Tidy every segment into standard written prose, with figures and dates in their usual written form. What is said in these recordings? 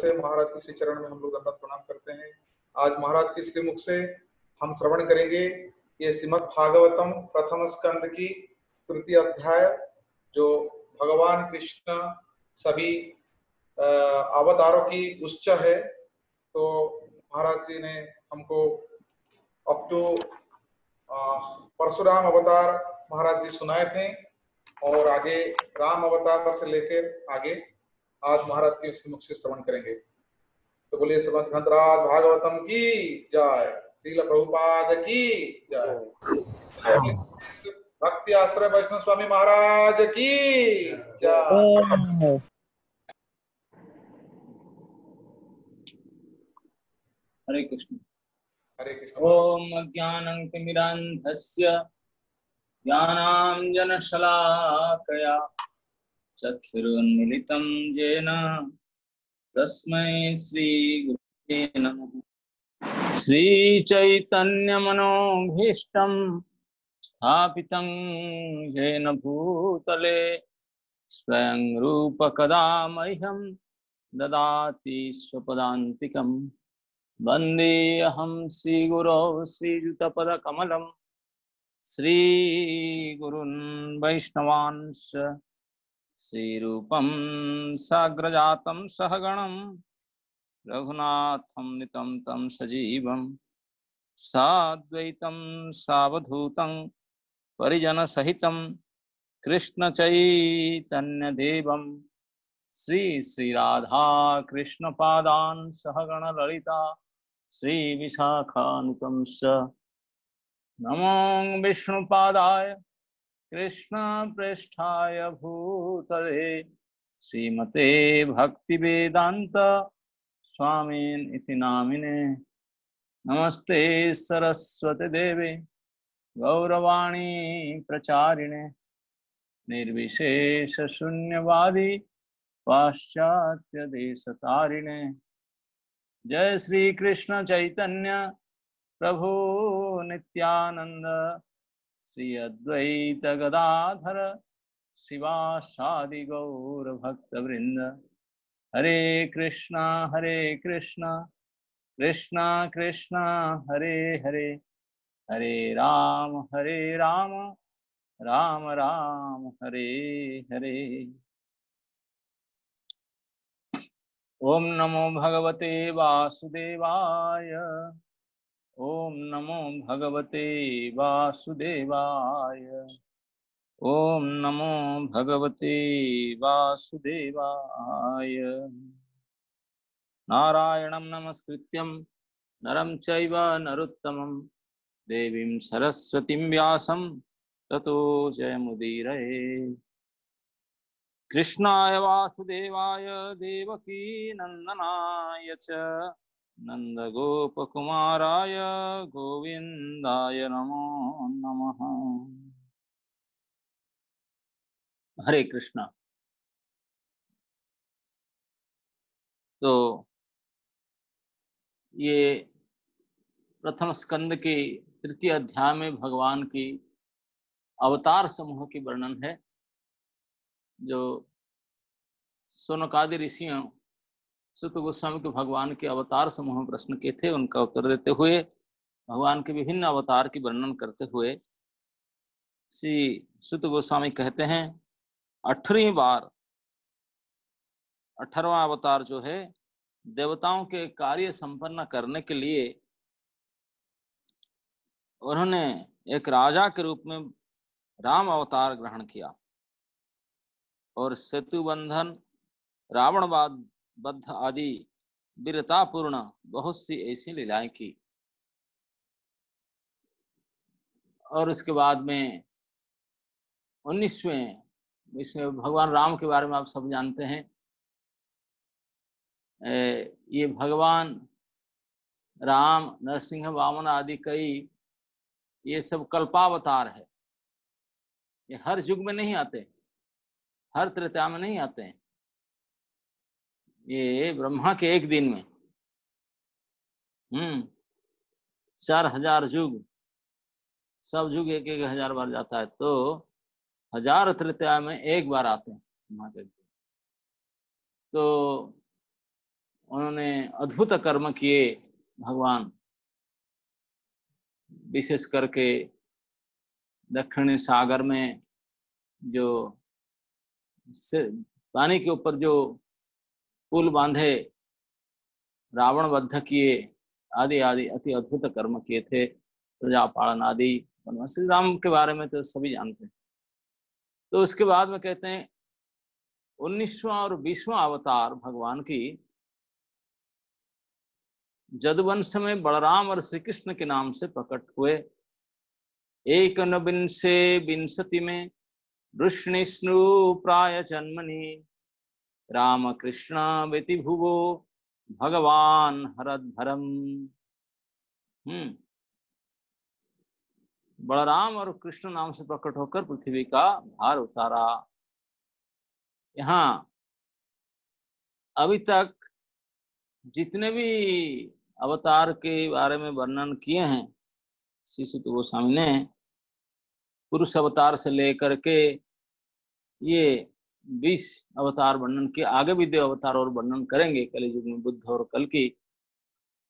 से महाराज के श्री चरण में हम लोग दंडवत प्रणाम करते हैं। आज महाराज के श्री मुख से हम श्रवण करेंगे ये श्रीमद् भागवतम प्रथम स्कंद की तृतीय अध्याय, जो भगवान कृष्ण सभी अवतारों की उच्च है। तो महाराज जी ने हमको अप टू परशुराम अवतार महाराज जी सुनाए थे, और आगे राम अवतार से लेकर आगे आज महाराज के उसके मुख से श्रवण करेंगे। तो बोलिए श्रीमद् ग्रंथराज भागवतम की जय, श्रील प्रभुपाद की जय, भक्ति आश्रय वैष्णव स्वामी महाराज की जय। हरे कृष्ण। हरे कृष्ण। ओम अज्ञानंतिमिरान्धस्य ज्ञानाञ्जनशलाकया चक्षुरुन्मीलितं येन तस्मै श्रीगुरुवे नमः। श्रीचैतन्यमनोभीष्टं स्थापितं येन भूतले स्वयं रूपकदा मह्यं ददाति स्वपदान्तिकम्। वन्देऽहं श्रीगुरौ श्रीयुतपदकमलं श्रीगुरुन् वैष्णवांश्च श्रीरूपं साग्रजातं सहगणं रघुनाथं नितं तं सजीवं साद्वैतं सावधूतं परिजनसहितं कृष्णचैतन्यदेवं श्रीराधा कृष्णपादान् सहगणललिता श्रीविशाखानुतंश्च नमो विष्णुपादाय कृष्णप्रेष्ठाय भूतले श्रीमते भक्तिवेदान्त स्वामिन् इति नामिने। नमस्ते सरस्वती देवे गौरवाणी प्रचारिणे निर्विशेष शून्यवादी पाश्चात्य देशतारिणे। जय श्री कृष्ण चैतन्य प्रभु नित्यानंद श्री अद्वैत गदाधर शिवासादि गौर भक्त वृंद। हरे कृष्णा कृष्णा कृष्णा हरे हरे, हरे राम राम राम हरे हरे। ओम नमो भगवते वासुदेवाय, ओम नमो भगवते वासुदेवाय, ओम नमो भगवते वासुदेवाय। नारायणं नमस्कृत्यं नरं चैव नरोत्तमं देवीं सरस्वतीं व्यासं ततो जयमुदीरये। कृष्णाय वासुदेवाय देवकी नंदनाय च नंदगोपकुमाराय गोविंदाय नमो नमः। हरे कृष्णा। तो ये प्रथम स्कंद के तृतीय अध्याय में भगवान की अवतार समूह की वर्णन है, जो शौनकादि ऋषियों सुत गोस्वामी के भगवान के अवतार समूह में प्रश्न किए थे, उनका उत्तर देते हुए भगवान के विभिन्न अवतार की वर्णन करते हुए श्री सुत गोस्वामी कहते हैं 18वीं बार 18वां अवतार जो है देवताओं के कार्य संपन्न करने के लिए उन्होंने एक राजा के रूप में राम अवतार ग्रहण किया और सेतु बंधन, रावण बद्ध आदि वीरतापूर्ण बहुत सी ऐसी लीलाएं की। और उसके बाद में 19वें इसमें भगवान राम के बारे में आप सब जानते हैं। ये भगवान राम, नरसिंह, वामन आदि कई ये सब कल्पावतार है। ये हर युग में नहीं आते, हर त्रेता में नहीं आते हैं। ये ब्रह्मा के एक दिन में 4000 युग, सब युग एक 1000 बार जाता है, तो 1000 त्रेता में एक बार आते हैं। तो उन्होंने अद्भुत कर्म किए भगवान, विशेष करके दक्षिणी सागर में जो पानी के ऊपर जो पुल बांधे, रावण वध किए, आदि आदि अति अद्भुत कर्म किए थे, प्रजा पालन आदि। श्री राम के बारे में तो सभी जानते हैं। तो उसके बाद में कहते हैं 19वां और 20वां अवतार भगवान की जदुवंश में बलराम और श्री कृष्ण के नाम से प्रकट हुए। 19 में वृष्णिष्णु प्राय जन्मनि राम कृष्ण वेति भुवो भगवान हरद्भरम। बलराम और कृष्ण नाम से प्रकट होकर पृथ्वी का भार उतारा। यहाँ अभी तक जितने भी अवतार के बारे में वर्णन किए हैं श्री सुत गोस्वामी ने, पुरुष अवतार से लेकर के ये 20 अवतार वर्णन किए। आगे भी 2 अवतार और वर्णन करेंगे कलियुग में, बुद्ध और कल की।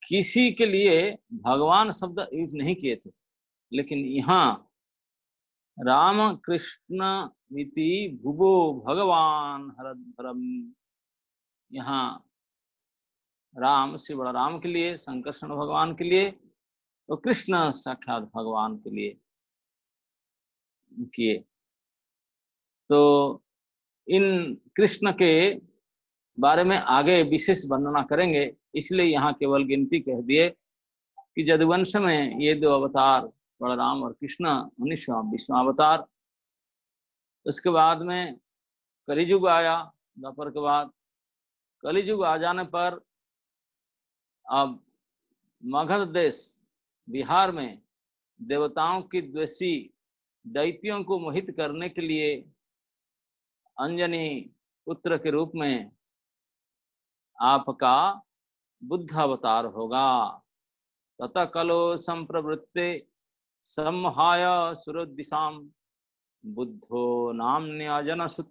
किसी के लिए भगवान शब्द यूज नहीं किए थे, लेकिन यहाँ राम कृष्ण मिति भुवो भगवान हरद्भरम, यहाँ राम श्री बलराम के लिए, संकर्षण भगवान के लिए, और कृष्ण साक्षात भगवान के लिए किए। तो इन कृष्ण के बारे में आगे विशेष वर्णना करेंगे, इसलिए यहाँ केवल गिनती कह दिए कि जदुवंश में ये 2 अवतार बलराम और कृष्ण 19वां 20वां अवतार। उसके बाद में कलियुग आया, द्वापर के बाद कलियुग आ जाने पर अब मगध देश बिहार में देवताओं की द्वेषी दैत्यों को मोहित करने के लिए अंजनी पुत्र के रूप में आपका बुद्ध अवतार होगा। ततः कलो संप्रवृत्ते सम्महाय सुरोद्दिशाम बुद्धो नाम्न्य अजनसुत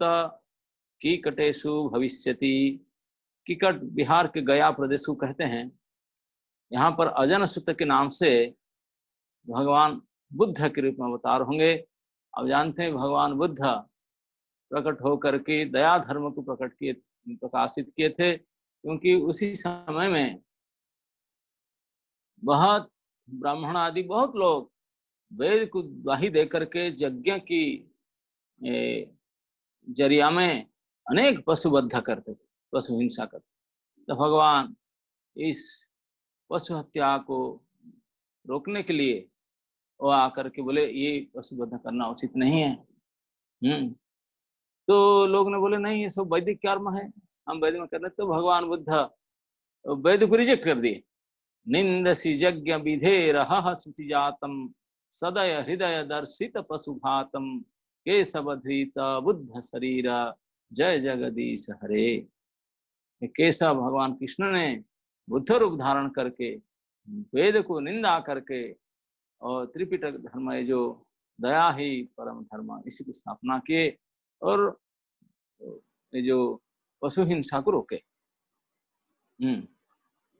कीकटेषु भविष्यति। कीकट बिहार के गया प्रदेश को कहते हैं। यहाँ पर अजनसुत के नाम से भगवान बुद्ध के रूप में अवतार होंगे। अब जानते हैं भगवान बुद्ध प्रकट होकर के दया धर्म को प्रकाशित किए थे, क्योंकि उसी समय में बहुत ब्राह्मण आदि बहुत लोग वेद को ग्वाही देकर के यज्ञ की जरिया में अनेक पशुवध करते थे, पशु हिंसा करते। तो भगवान इस पशु हत्या को रोकने के लिए वो आकर के बोले ये पशुवध करना उचित नहीं है। तो लोग ने बोले नहीं, ये सब वैदिक कर्म है, हम वैदिक में कर रहे। तो भगवान बुद्ध वैदिक को रिजेक्ट कर दिए। निंदसी यज्ञ विधेरह श्रुति जातम सदय हृदय दर्शित पशुघातम केशवधृत बुद्ध शरीर जय जगदीश हरे। केशव भगवान कृष्ण ने बुद्ध रूप धारण करके वेद को निंदा करके और त्रिपिटक धर्म है जो दया ही परम धर्म, इसी की स्थापना किए और ये जो पशु हिंसा को रोके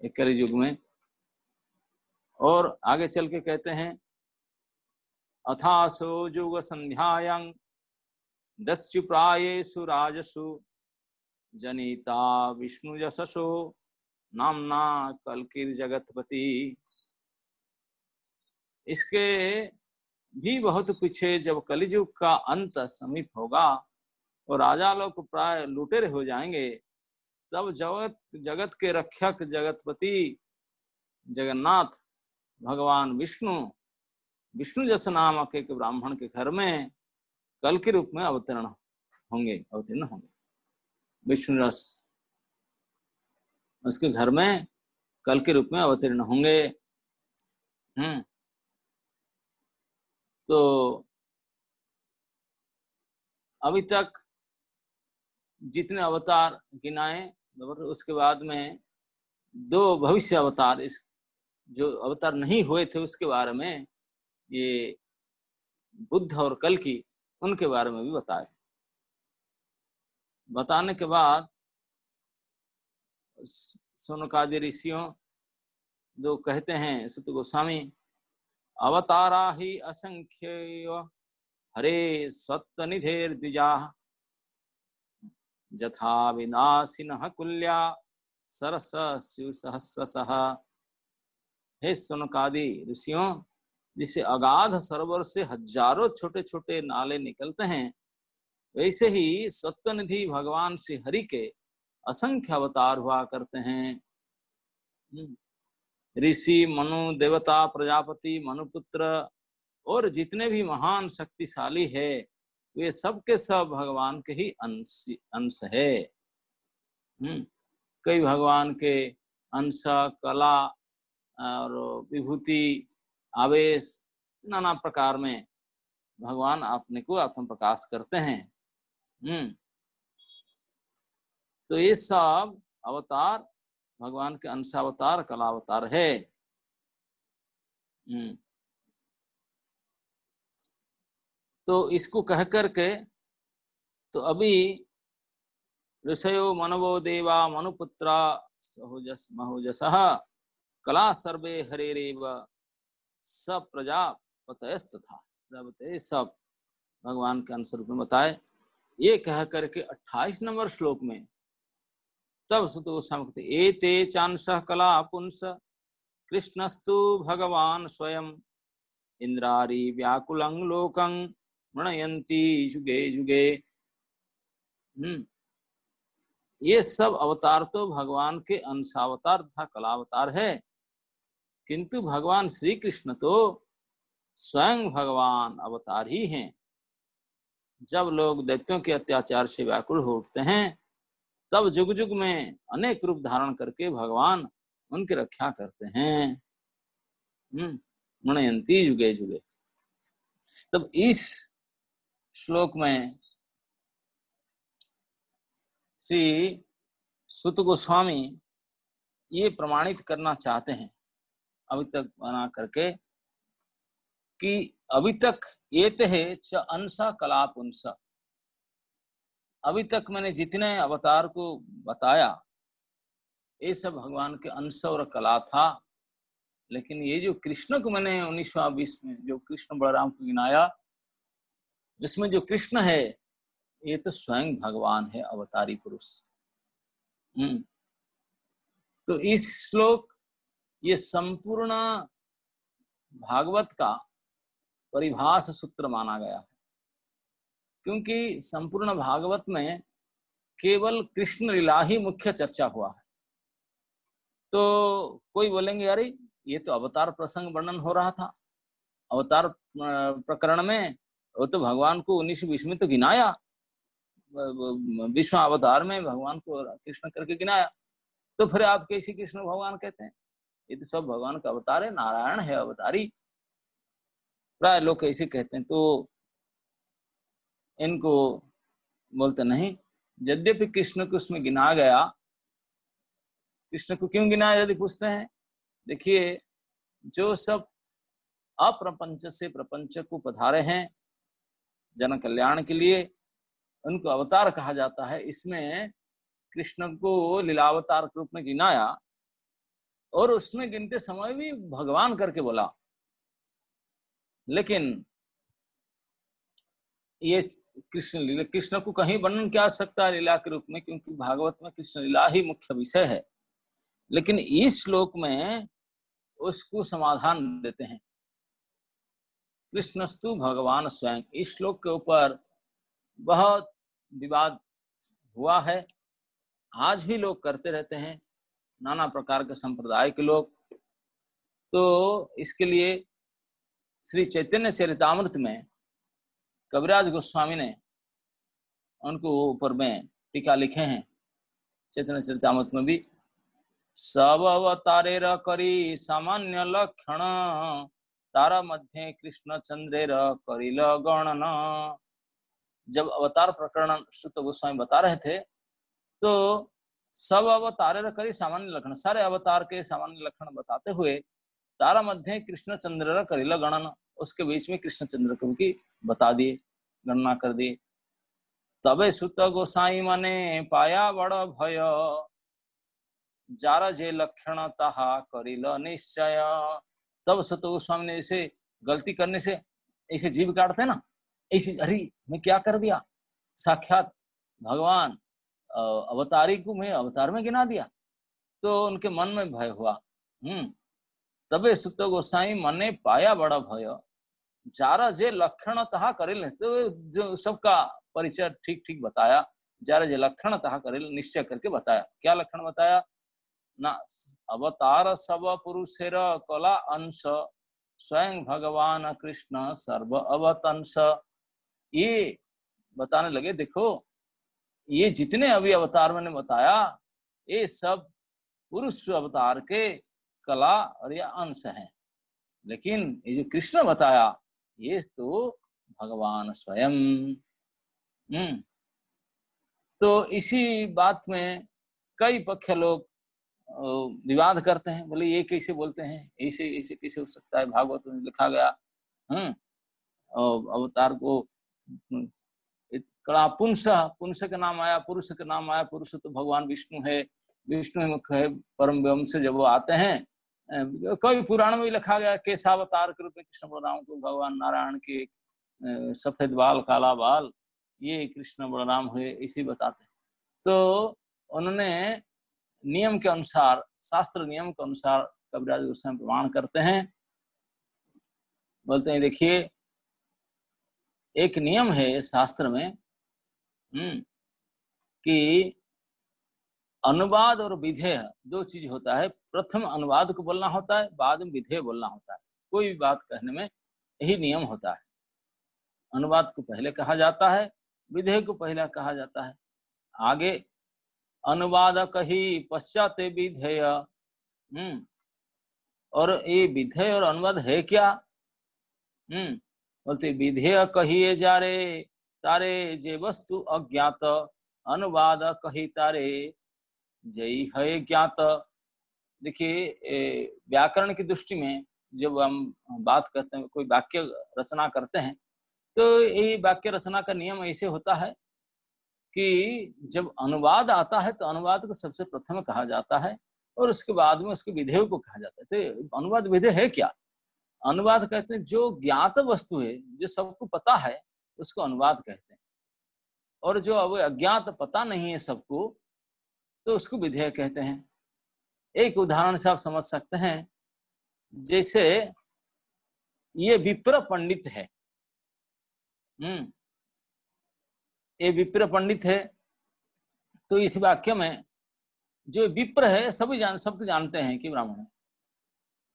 एक कलियुग में। और आगे चल के कहते हैं अथासो युग संध्यायां दस्यु प्रायेषु राजसु जनिता विष्णु यशसो नामना कल्किर जगतपति। इसके भी बहुत पीछे जब कलियुग का अंत समीप होगा और राजा लोग प्राय लुटेरे हो जाएंगे, तब जगत के रक्षक जगतपति जगन्नाथ भगवान विष्णु जस नामक एक ब्राह्मण के घर में कल के रूप में अवतीर्ण होंगे। विष्णु रस उसके घर में कल के रूप में अवतीर्ण होंगे। तो अभी तक जितने अवतार गिनाए, उसके बाद में 2 भविष्य अवतार, इस जो अवतार नहीं हुए थे उसके बारे में, ये बुद्ध और कल की, उनके बारे में भी बताए। बताने के बाद शौनकादि ऋषियों जो कहते हैं सुत गोस्वामी, अवतारा ही असंख्य हरे सत्व निधेर द्विजा जथा विनाशिनः कुल्या सरस शिव सहस्रशः। हे शौनकादि ऋषियों, जिसे अगाध सरोवर से हजारों छोटे छोटे नाले निकलते हैं, वैसे ही सत्वनिधि भगवान श्री हरि के असंख्य अवतार हुआ करते हैं। ऋषि, मनु, देवता, प्रजापति, मनुपुत्र और जितने भी महान शक्तिशाली है, वे सब के सब भगवान के ही अंश है। कई भगवान के अंश, कला और विभूति, आवेश, नाना प्रकार में भगवान अपने को आत्म प्रकाश करते हैं। तो ये सब अवतार भगवान के अंशावतार, कलावतार है। तो इसको कह करके तो अभी ऋषयो मनवो देवा मनुपुत्रा सहुजस महुजसः कला सर्वे हरेरेव सब प्रजापतयस्तथा। प्रजापति सब भगवान के अंश रूप में बताए। ये कह करके 28 नंबर श्लोक में तब सुत गोस्वामी कहते, एते चांसः कला पुंस कृष्णस्तु भगवान स्वयं इंद्रारी व्याकुलं लोकं मृणयन्ति युगे युगे। ये सब अवतार तो भगवान के अंशावतार तथा कलावतार है, किंतु भगवान श्री कृष्ण तो स्वयं भगवान अवतार ही हैं। जब लोग दैत्यों के अत्याचार से व्याकुल हो उठते हैं, तब जुग जुग में अनेक रूप धारण करके भगवान उनकी रक्षा करते हैं। मणयंती युगे युगे। तब इस श्लोक में श्री सुत गोस्वामी ये प्रमाणित करना चाहते हैं अभी तक बना करके कि अभी तक एते है च अंसा कला पुंसा। अभी तक मैंने जितने अवतार को बताया ये सब भगवान के अंश और कला था, लेकिन ये जो कृष्ण को मैंने 19वां 20 में जो कृष्ण बलराम को गिनाया, इसमें जो कृष्ण है ये तो स्वयं भगवान है, अवतारी पुरुष। तो इस श्लोक ये संपूर्ण भागवत का परिभाष सूत्र माना गया है, क्योंकि संपूर्ण भागवत में केवल कृष्ण लीला ही मुख्य चर्चा हुआ है। तो कोई बोलेंगे यार ये तो अवतार प्रसंग वर्णन हो रहा था, अवतार प्रकरण में वो तो भगवान को 19-20 में तो गिनाया, 20वां अवतार में भगवान को कृष्ण करके गिनाया, तो फिर आप कैसे कृष्ण भगवान कहते हैं? ये तो सब भगवान का अवतार है, नारायण है अवतारी। प्राय लोग ऐसे कहते हैं। तो इनको बोलते नहीं, यद्यपि कृष्ण को उसमें गिना गया, कृष्ण को क्यों गिनाया यदि पूछते हैं, देखिए जो सब अप्रपंच से प्रपंच को पधारे हैं जन कल्याण के लिए, उनको अवतार कहा जाता है। इसमें कृष्ण को लीलावतार के रूप में गिनाया और उसमें गिनते समय भी भगवान करके बोला, लेकिन ये कृष्ण लीला, कृष्ण को कहीं वर्णन किया जा सकता है लीला के रूप में, क्योंकि भागवत में कृष्ण लीला ही मुख्य विषय है। लेकिन इस श्लोक में उसको समाधान देते हैं, कृष्णस्तु भगवान स्वयं। इस श्लोक के ऊपर बहुत विवाद हुआ है, आज भी लोग करते रहते हैं, नाना प्रकार के संप्रदाय के लोग। तो इसके लिए श्री चैतन्य चरितामृत में कविराज गोस्वामी ने उनको ऊपर में टीका लिखे हैं। चैतन्य चरितामृत में भी सब अवतारेर करी सामान्य लक्षण तारा मध्य कृष्ण चंद्रेर करिल गणन। जब अवतार प्रकरण सुत गोस्वामी बता रहे थे तो सब अवतारेर करी सामान्य लक्षण, सारे अवतार के सामान्य लक्षण बताते हुए तारा मध्य कृष्ण चंद्रेर करिल गणन, उसके बीच में कृष्ण चंद्र को भी बता दिए, गणना कर दिए। तबे सुत गोसाई मने पाया बड़ भय, जारा जे लक्षण ताहा करिल निश्चय। तब सत गोस्वामी ने ऐसे गलती करने से ऐसे जीभ काटते ना, ऐसे अरे मैं क्या कर दिया, साक्षात भगवान अवतारी को मैं अवतार में गिना दिया। तो उनके मन में भय हुआ। तबे सुत गोसाई मने पाया बड़ा भय, जारा जे लक्षण तहा करिल। तो जो सबका परिचय ठीक ठीक बताया, जारा जे लक्षण तहा करिल, निश्चय करके बताया। क्या लक्षण बताया ना, अवतार सब पुरुषेर कला अंश, स्वयं भगवान कृष्ण सर्व अवतंस। ये बताने लगे, देखो ये जितने अभी अवतार मैंने बताया ये सब पुरुष अवतार के कला और या अंश हैं, लेकिन ये जो कृष्ण बताया ये तो भगवान स्वयं। तो इसी बात में कई पक्ष लोग विवाद करते हैं, बोले ये कैसे बोलते हैं, ऐसे ऐसे कैसे हो सकता है, भागवत में लिखा गया अवतार को कड़ा पुंस, पुंस का नाम आया, पुरुष का नाम आया, पुरुष तो भगवान विष्णु है, विष्णु मुख है, परम ब्रह्म से जब वो आते हैं, कई पुराण में भी लिखा गया केशावतार के रूप में कृष्ण बलराम को भगवान नारायण के सफेद बाल काला बाल ये कृष्ण बलराम हुए, इसी बताते। तो उन्होंने नियम के अनुसार, शास्त्र नियम के अनुसार कविराज गोस्वामी प्रमाण करते हैं, बोलते हैं देखिए एक नियम है शास्त्र में कि अनुवाद और विधेय दो चीज होता है। प्रथम अनुवाद को बोलना होता है, बाद में विधेय बोलना होता है। कोई भी बात कहने में यही नियम होता है, अनुवाद को पहले कहा जाता है, विधेय को पहले कहा जाता है। आगे अनुवाद कही पश्चात विधेय। और ये विधेय और अनुवाद है क्या? बोलते विधेय कहिए जा रे तारे जे वस्तु अज्ञात, अनुवाद कही तारे जय है ज्ञात। देखिए व्याकरण की दृष्टि में जब हम बात करते हैं, कोई वाक्य रचना करते हैं, तो ये वाक्य रचना का नियम ऐसे होता है कि जब अनुवाद आता है तो अनुवाद को सबसे प्रथम कहा जाता है और उसके बाद में उसके विधेय को कहा जाता है। तो अनुवाद विधेय है क्या? अनुवाद कहते हैं जो ज्ञात वस्तु है, जो सबको पता है, उसको अनुवाद कहते हैं। और जो अब अज्ञात पता नहीं है सबको, तो उसको विधेय कहते हैं। एक उदाहरण से आप समझ सकते हैं, जैसे ये विप्र पंडित है, ये विप्र पंडित है, तो इस वाक्य में जो विप्र है सबको जानते हैं कि ब्राह्मण है,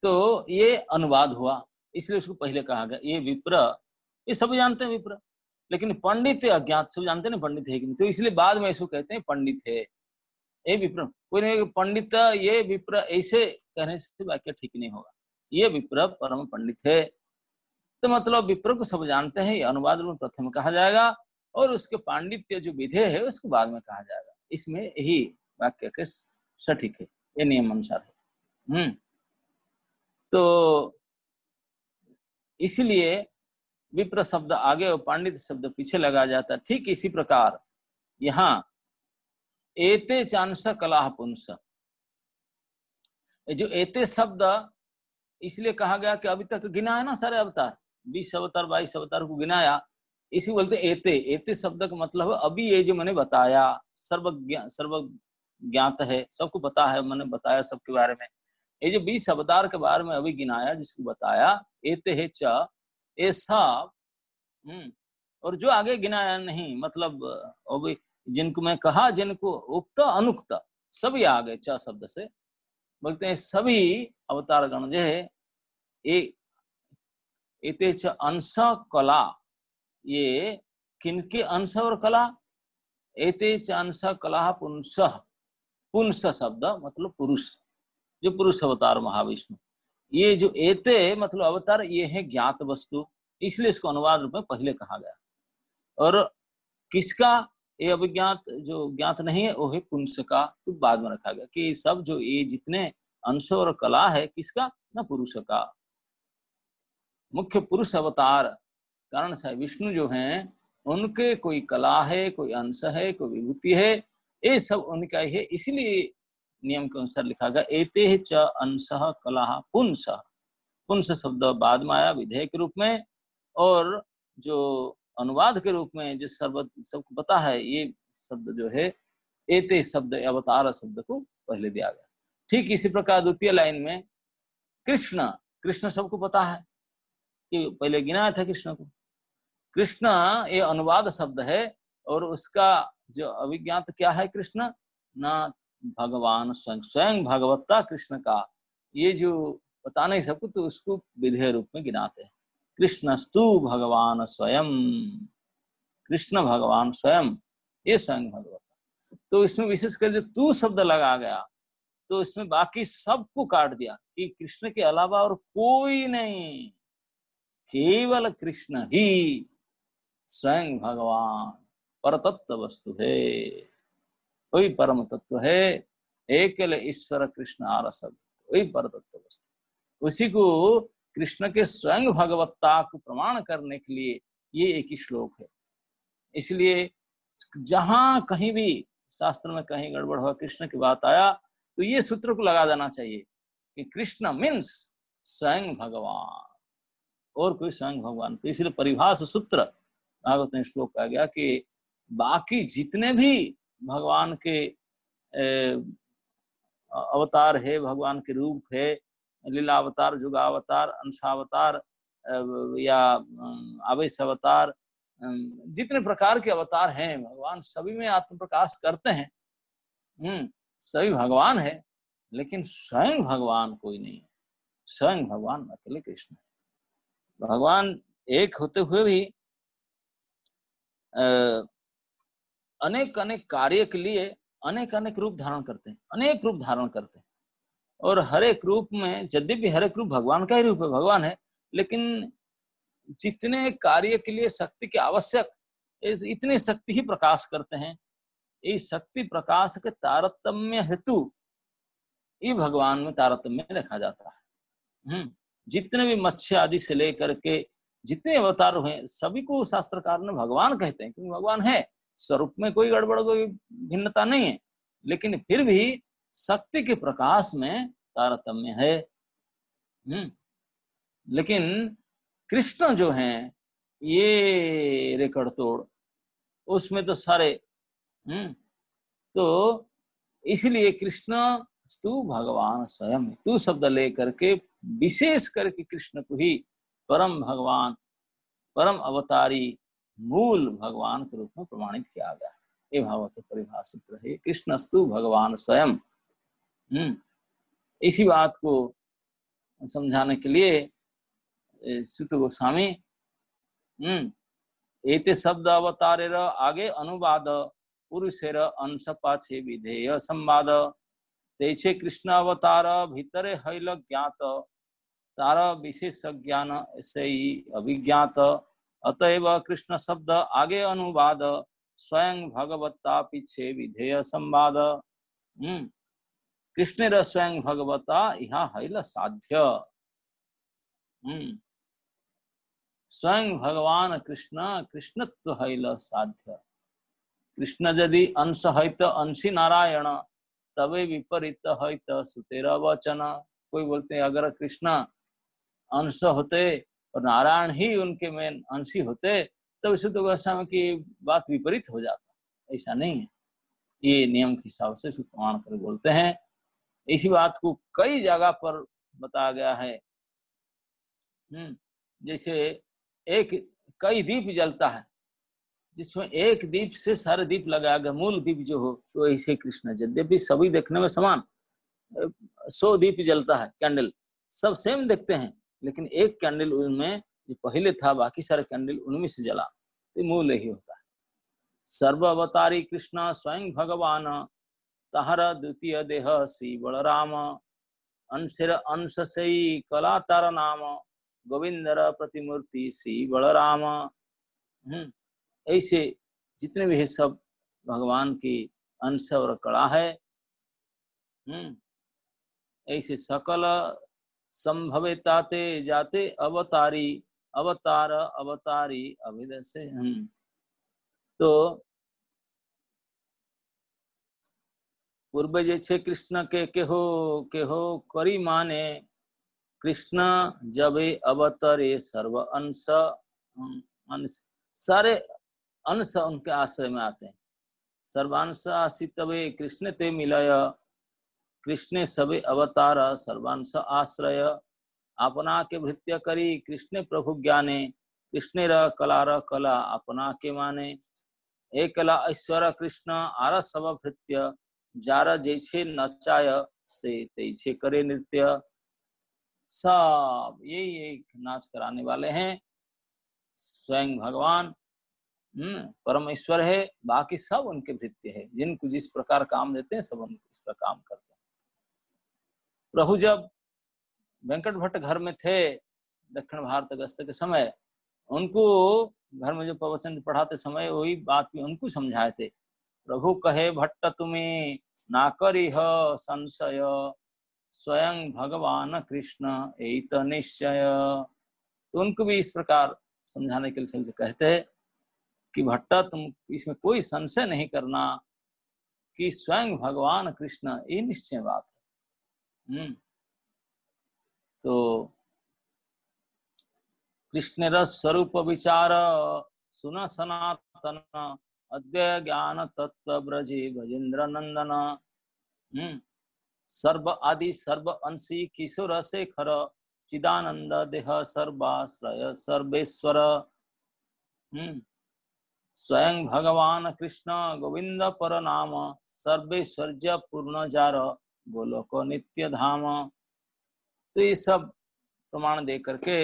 तो ये अनुवाद हुआ, इसलिए उसको पहले कहा गया ये विप्र, ये सब जानते हैं विप्र, लेकिन पंडित अज्ञात, सब जानते हैं पंडित है कि नहीं, तो इसलिए बाद में इसको कहते हैं पंडित है ये विप्र। कोई नहीं पंडित ये विप्र, ऐसे कहने से वाक्य ठीक नहीं होगा। ये विप्र परम पंडित है, तो मतलब विप्र को सब जानते हैं, ये अनुवाद में प्रथम कहा जाएगा और उसके पांडित्य जो विधेय है उसको बाद में कहा जाएगा। इसमें यही वाक्य के सटीक है, ये नियम अनुसार है। तो इसलिए विप्र शब्द आगे और पांडित शब्द पीछे लगाया जाता है। ठीक इसी प्रकार यहाँ एते चांस कला पुंस, जो एते शब्द इसलिए कहा गया कि अभी तक गिना है ना सारे अवतार, 20 अवतार 22 अवतार को गिनाया, इसी बोलते एते। एते शब्द का मतलब अभी ये जो मैंने बताया सर्व ज्ञात है, सबको पता है, मैंने बताया सबके बारे में। ये जो 20 अवतार के बारे में अभी गिनाया, जिसको बताया एते है च, ये सब और जो आगे गिनाया नहीं, मतलब अभी जिनको मैं कहा, जिनको उक्त अनुक्त सभी आ गए च शब्द से, बोलते हैं सभी अवतार गण जो है एते च अंश कला, ये किनके अंश और कला? एते च अंश कला पुंस, पुंस शब्द मतलब पुरुष, जो पुरुष अवतार महाविष्णु। ये जो एते मतलब अवतार, ये है ज्ञात वस्तु, इसलिए इसको अनुवाद रूप में पहले कहा गया। और किसका? ये अभिज्ञात, जो ज्ञात नहीं है वो है पुंस का, तो बाद में रखा गया कि सब जो ये जितने अंश और कला है किसका? न पुरुष का। मुख्य पुरुष अवतार कारण से विष्णु जो हैं उनके कोई कला है, कोई अंश है, कोई विभूति है, ये सब उनका ही है। इसलिए नियम के अनुसार लिखा गया एते च अंशः कलह पुंसः। पुंस शब्द बाद में आया विधेय के रूप में, और जो अनुवाद के रूप में जो सबको पता है ये शब्द जो है एते शब्द अवतार शब्द को पहले दिया गया। ठीक इसी प्रकार द्वितीय लाइन में कृष्ण, कृष्ण सबको पता है कि पहले गिनाया था कृष्ण को। कृष्ण ये अनुवाद शब्द है और उसका जो अभिज्ञात क्या है, कृष्ण ना भगवान स्वयं, स्वयं भगवत्ता कृष्ण का ये जो पता नहीं सबको, तो उसको विधेय रूप में गिनाते हैं। कृष्णस्तु भगवान स्वयं, कृष्ण भगवान स्वयं, ये स्वयं भगवत्ता। तो इसमें विशेष कर जो तू शब्द लगा गया तो इसमें बाकी सबको काट दिया कि कृष्ण के अलावा और कोई नहीं, केवल कृष्ण ही स्वयं भगवान परतत्व वस्तु है, वही परम तत्व है, एकल ईश्वर कृष्ण आरसद, वही परतत्व वस्तु। उसी को कृष्ण के स्वयं भगवत्ता को प्रमाण करने के लिए ये एक ही श्लोक है। इसलिए जहां कहीं भी शास्त्र में कहीं गड़बड़ हुआ, कृष्ण की बात आया, तो ये सूत्र को लगा देना चाहिए कि कृष्ण मीन्स स्वयं भगवान, और कोई स्वयं भगवान। तो इसलिए परिभाष सूत्र भागवत में श्लोक कहा गया कि बाकी जितने भी भगवान के अवतार है, भगवान के रूप है, लीला अवतार, जुगावतार, अंशावतार या आवेश अवतार, जितने प्रकार के अवतार हैं भगवान सभी में आत्म प्रकाश करते हैं। सभी भगवान है, लेकिन स्वयं भगवान कोई नहीं है। स्वयं भगवान अकेले कृष्ण है। भगवान एक होते हुए भी अनेक अनेक कार्य के लिए अनेक अनेक रूप धारण करते हैं, अनेक रूप धारण करते हैं। और हर एक रूप में, यद्यपि हर एक रूप भगवान का ही रूप है, भगवान है, लेकिन जितने कार्य के लिए शक्ति के आवश्यक, इतने शक्ति ही प्रकाश करते हैं। इस शक्ति प्रकाश के तारतम्य हेतु ये भगवान में तारतम्य देखा जाता है। जितने भी मत्स्य आदि से लेकर के जितने अवतार हुए सभी को शास्त्रकार ने भगवान कहते हैं, क्योंकि भगवान है, स्वरूप में कोई गड़बड़, कोई भिन्नता नहीं है, लेकिन फिर भी शक्ति के प्रकाश में तारतम्य है। लेकिन कृष्ण जो हैं ये रेकड़ तोड़, उसमें तो सारे तो इसलिए कृष्ण स्तु भगवान स्वयं, तू शब्द लेकर के विशेष करके कृष्ण को ही परम भगवान, परम अवतारी, मूल भगवान के रूप में प्रमाणित किया गया। ये भागवत परिभाषा सूत्र है, कृष्णस्तु भगवान स्वयं। इसी बात को समझाने के लिए सुत गोस्वामी एते शब्द अवतारेर आगे अनुवाद पुरुषेर अंश पाछे विधेय संवाद, तेछे कृष्ण अवतार भीतरे हैल ज्ञात, तार विशेष ज्ञान से ही अभिज्ञात, अतएव कृष्ण शब्द आगे अनुवाद, स्वयं भगवत्ता पीछे विधेय संवाद। कृष्णेर स्वयं भगवता यहाँ हैल साध्य। स्वयं भगवान कृष्ण कृष्णत्व हैल साध्य। कृष्ण यदि अंश हैत अंशी नारायण, तबे विपरीत हैत सुतेर वचन। कोई बोलते हैं अगर कृष्ण अंश होते और नारायण ही उनके मेन अंशी होते तब शुद्ध गोस्वामी की बात विपरीत हो जाता। ऐसा नहीं है, ये नियम के हिसाब से प्रमाण कर बोलते हैं। इसी बात को कई जगह पर बताया गया है। जैसे एक कई दीप जलता है, जिसमें एक दीप से सारे दीप लगाया गया, मूल दीप जो हो, तो ऐसे कृष्ण, यद्यपि सभी देखने में समान, 100 दीप जलता है, कैंडल सब सेम देखते हैं, लेकिन एक कैंडल उनमें जो पहले था, बाकी सारे कैंडल उनमें से जला, तो मूल ही होता है। सर्व अवतारी कृष्ण स्वयं भगवान, तहर द्वितीय देह श्री बलराम, अंशर अंश से कला तार नाम, गोविंदर प्रतिमूर्ति श्री बलराम। ऐसे जितने भी है सब भगवान की अंश और कला है। ऐसे सकल संभवेताते जाते अवतारी, अवतार अवतारी अभिध से। तो पूर्व जे छे कृष्ण के केहो करी माने, कृष्ण जबे अवतरे सर्व अंश अंश, सारे अंश उनके आश्रय में आते हैं। सर्वांश आसितवे कृष्ण ते मिलय, कृष्ण सबे अवतार सर्वांश आश्रय, अपना के भृत्य करी कृष्ण प्रभु ज्ञाने, कृष्ण र कला अपना के माने, एक कला ऐश्वर कृष्ण आर सब भृत्य, जार जैसे नचाय से तैसे करे नृत्य। सब यही नाच कराने वाले हैं, स्वयं भगवान परमेश्वर है, बाकी सब उनके भृत्य है, जिनको जिस प्रकार काम देते हैं सब उनको इस प्रकार काम करते हैं। प्रभु जब वेंकट भट्ट घर में थे दक्षिण भारत गस्त के समय, उनको घर में जो प्रवचन पढ़ाते समय वही बात भी उनको समझाए थे। प्रभु कहे भट्ट तुम्हें ना करिह संशय, स्वयं भगवान कृष्ण एत निश्चय। तो उनको भी इस प्रकार समझाने के लिए कहते हैं कि भट्ट तुम इसमें कोई संशय नहीं करना कि स्वयं भगवान कृष्ण, ये निश्चय बात है। तो कृष्ण रस स्वरूप विचार सुन सनातन, अद्वय ज्ञान तत्व ब्रजे भजेंद्र नंदन। सर्व आदि सर्व अंशी किशोर शेखर, चिदानंद देह सर्वाश्रय सर्वेश्वर। स्वयं भगवान कृष्ण गोविंद पर नाम, सर्वेश्वर्य पूर्ण जार गोलोक नित्य धाम। तो ये सब प्रमाण दे करके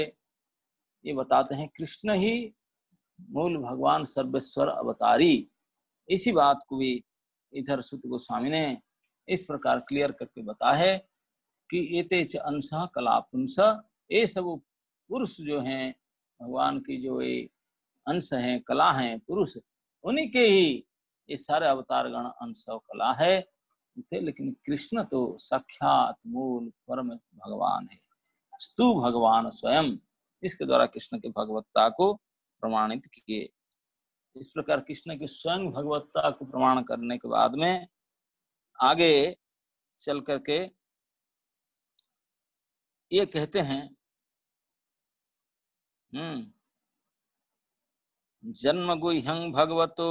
ये बताते हैं कृष्ण ही मूल भगवान सर्वेश्वर अवतारी। इसी बात को भी इधर सुत गोस्वामी ने इस प्रकार क्लियर करके बताया है कि एते च अंशः कला पुंस, ये सब पुरुष जो हैं भगवान की जो ये अंश हैं, कला हैं, पुरुष उन्हीं के ही ये सारे अवतार गण अंश और कला है थे। लेकिन कृष्ण तो साक्षात मूल परम भगवान है, स्तु भगवान स्वयं। इसके द्वारा कृष्ण के भगवत्ता को प्रमाणित किए। इस प्रकार कृष्ण के स्वयं भगवत्ता को प्रमाण करने के बाद में आगे चल करके ये कहते हैं जन्म गुह्यं भगवतो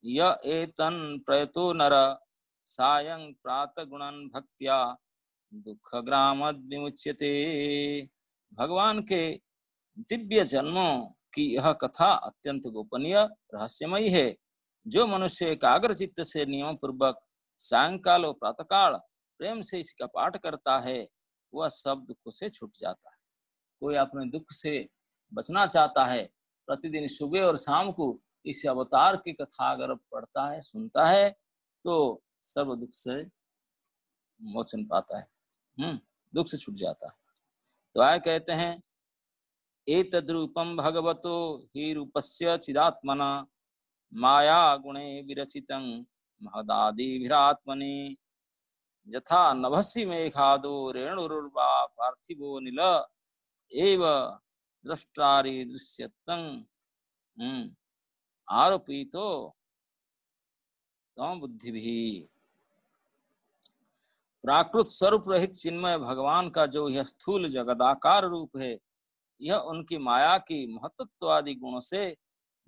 य एतन प्रयतो नर, सायं प्रात गुणन भक्त्या दुख ग्रामद विमुच्यते। भगवान के दिव्य जन्मों की यह कथा अत्यंत गोपनीय रहस्यमयी है। जो मनुष्य एकाग्र चित्त से नियम पूर्वक सायंकाल और प्रातःकाल प्रेम से इसका पाठ करता है, वह सब दुखों से छूट जाता है। कोई अपने दुख से बचना चाहता है, प्रतिदिन सुबह और शाम को इस अवतार की कथा अगर पढ़ता है, सुनता है, तो सर्व दुख से मोचन पाता है, दुख से छूट जाता है। तो आए कहते हैं एतद्रूपं भगवतो हि रूपस्य चिदात्मना, माया गुणे विरचितं महदादिभिरात्मनि, यथा नभस्सि मेघादो रेणुरुर्वा पार्थिवो नील, एव द्रष्टारि दृश्यतं आरोपितो तम बुद्धिभिः। प्राकृत स्वरूप रहित चिन्मय भगवान का जो यह स्थूल जगदाकार रूप है, यह उनकी माया की महत्त्व आदि गुणों से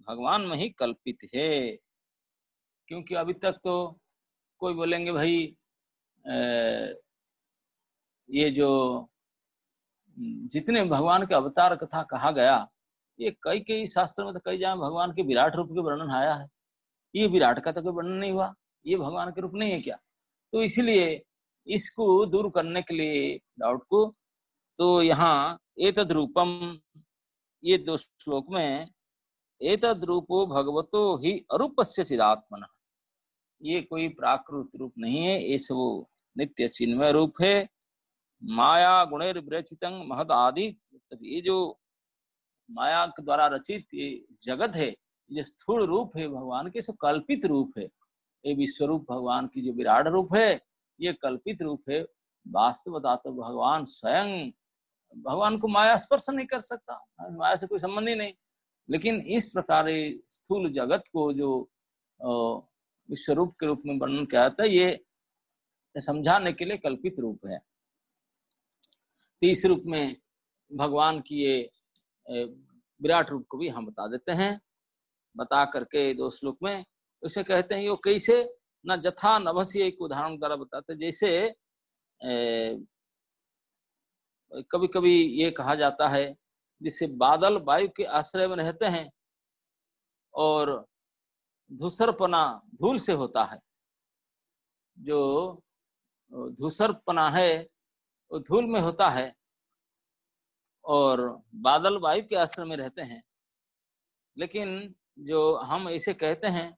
भगवान में ही कल्पित है। क्योंकि अभी तक तो कोई बोलेंगे भाई ये जो जितने भगवान के अवतार कथा कहा गया, ये कई शास्त्र में तो कई जगह भगवान के विराट रूप के वर्णन आया है, ये विराट का तो कोई वर्णन नहीं हुआ, ये भगवान के रूप नहीं है क्या? तो इसलिए इसको दूर करने के लिए डाउट को, तो यहाँ एतद् रूपम, ये 2 श्लोक में एतद् रूपो भगवतो ही अरूपस्य चिदात्मन, ये कोई प्राकृत रूप नहीं है, ये सब नित्य चिन्मय रूप है। माया गुणेर विरचितं महद आदि, ये जो माया के द्वारा रचित ये जगत है, ये स्थूल रूप है भगवान के, सब कल्पित रूप है। ये विश्वरूप भगवान की जो विराट रूप है, ये कल्पित रूप है। वास्तवता तो भगवान स्वयं, भगवान को माया स्पर्श नहीं कर सकता, माया से कोई संबंध ही नहीं। लेकिन इस प्रकार स्थूल जगत को जो विश्वरूप के रूप में वर्णन किया जाता है, ये समझाने के लिए कल्पित रूप है। तीस रूप में भगवान की ये विराट रूप को भी हम बता देते हैं। बता करके 2 श्लोक में उसे कहते हैं, यो कैसे न जथा नभस्य, एक उदाहरण द्वारा बताते, जैसे कभी कभी ये कहा जाता है जिससे बादल वायु के आश्रय में रहते हैं और धूसरपना धूल से होता है। जो धूसरपना है वो धूल में होता है और बादल वायु के आश्रय में रहते हैं। लेकिन जो हम ऐसे कहते हैं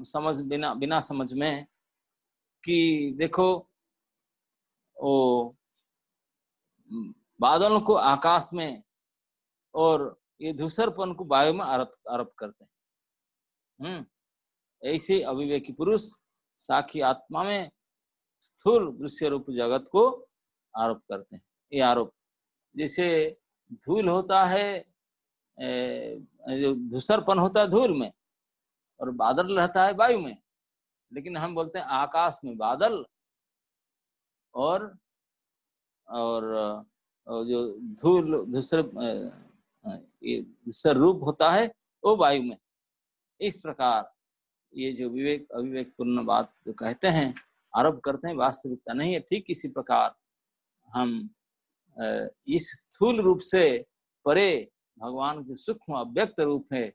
समझ बिना समझ में कि देखो वो बादलों को आकाश में और ये धूसरपन को वायु में आरोप करते हैं। ऐसे अविवेकी पुरुष साक्षी आत्मा में स्थूल दृश्य रूप जगत को आरोप करते हैं। ये आरोप जैसे धूल होता है, जो धूसरपन होता है धूल में और बादल रहता है वायु में, लेकिन हम बोलते हैं आकाश में बादल और जो धूसर रूप होता है वो वायु में। इस प्रकार ये जो अविवेक पूर्ण बात जो कहते हैं, आरोप करते हैं, वास्तविकता नहीं है। ठीक इसी प्रकार हम इस स्थूल रूप से परे भगवान जो सूक्ष्म अव्यक्त रूप है,